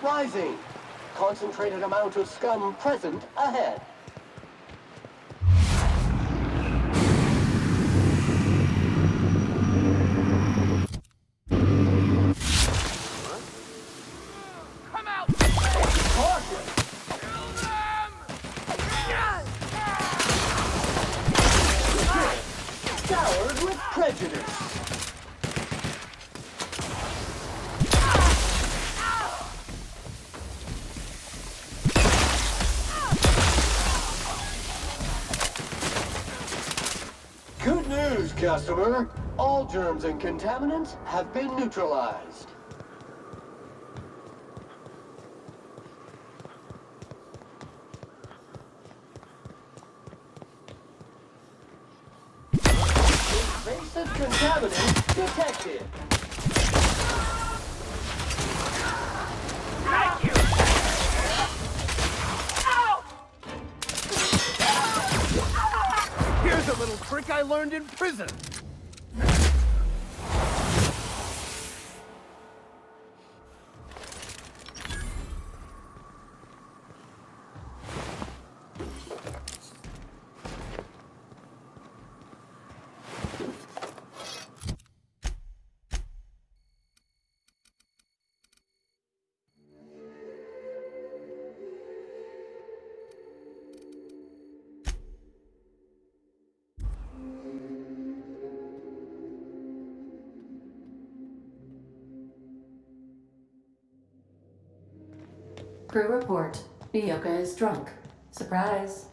Rising. Concentrated amount of scum present ahead. Come out! Caution! Scoured with prejudice. Customer, all germs and contaminants have been neutralized. Invasive contaminant detected. Thank you! Here's a little trick I learned in prison. Crew report. Bioka is drunk. Surprise.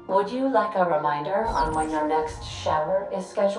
Would you like a reminder on when your next shower is scheduled?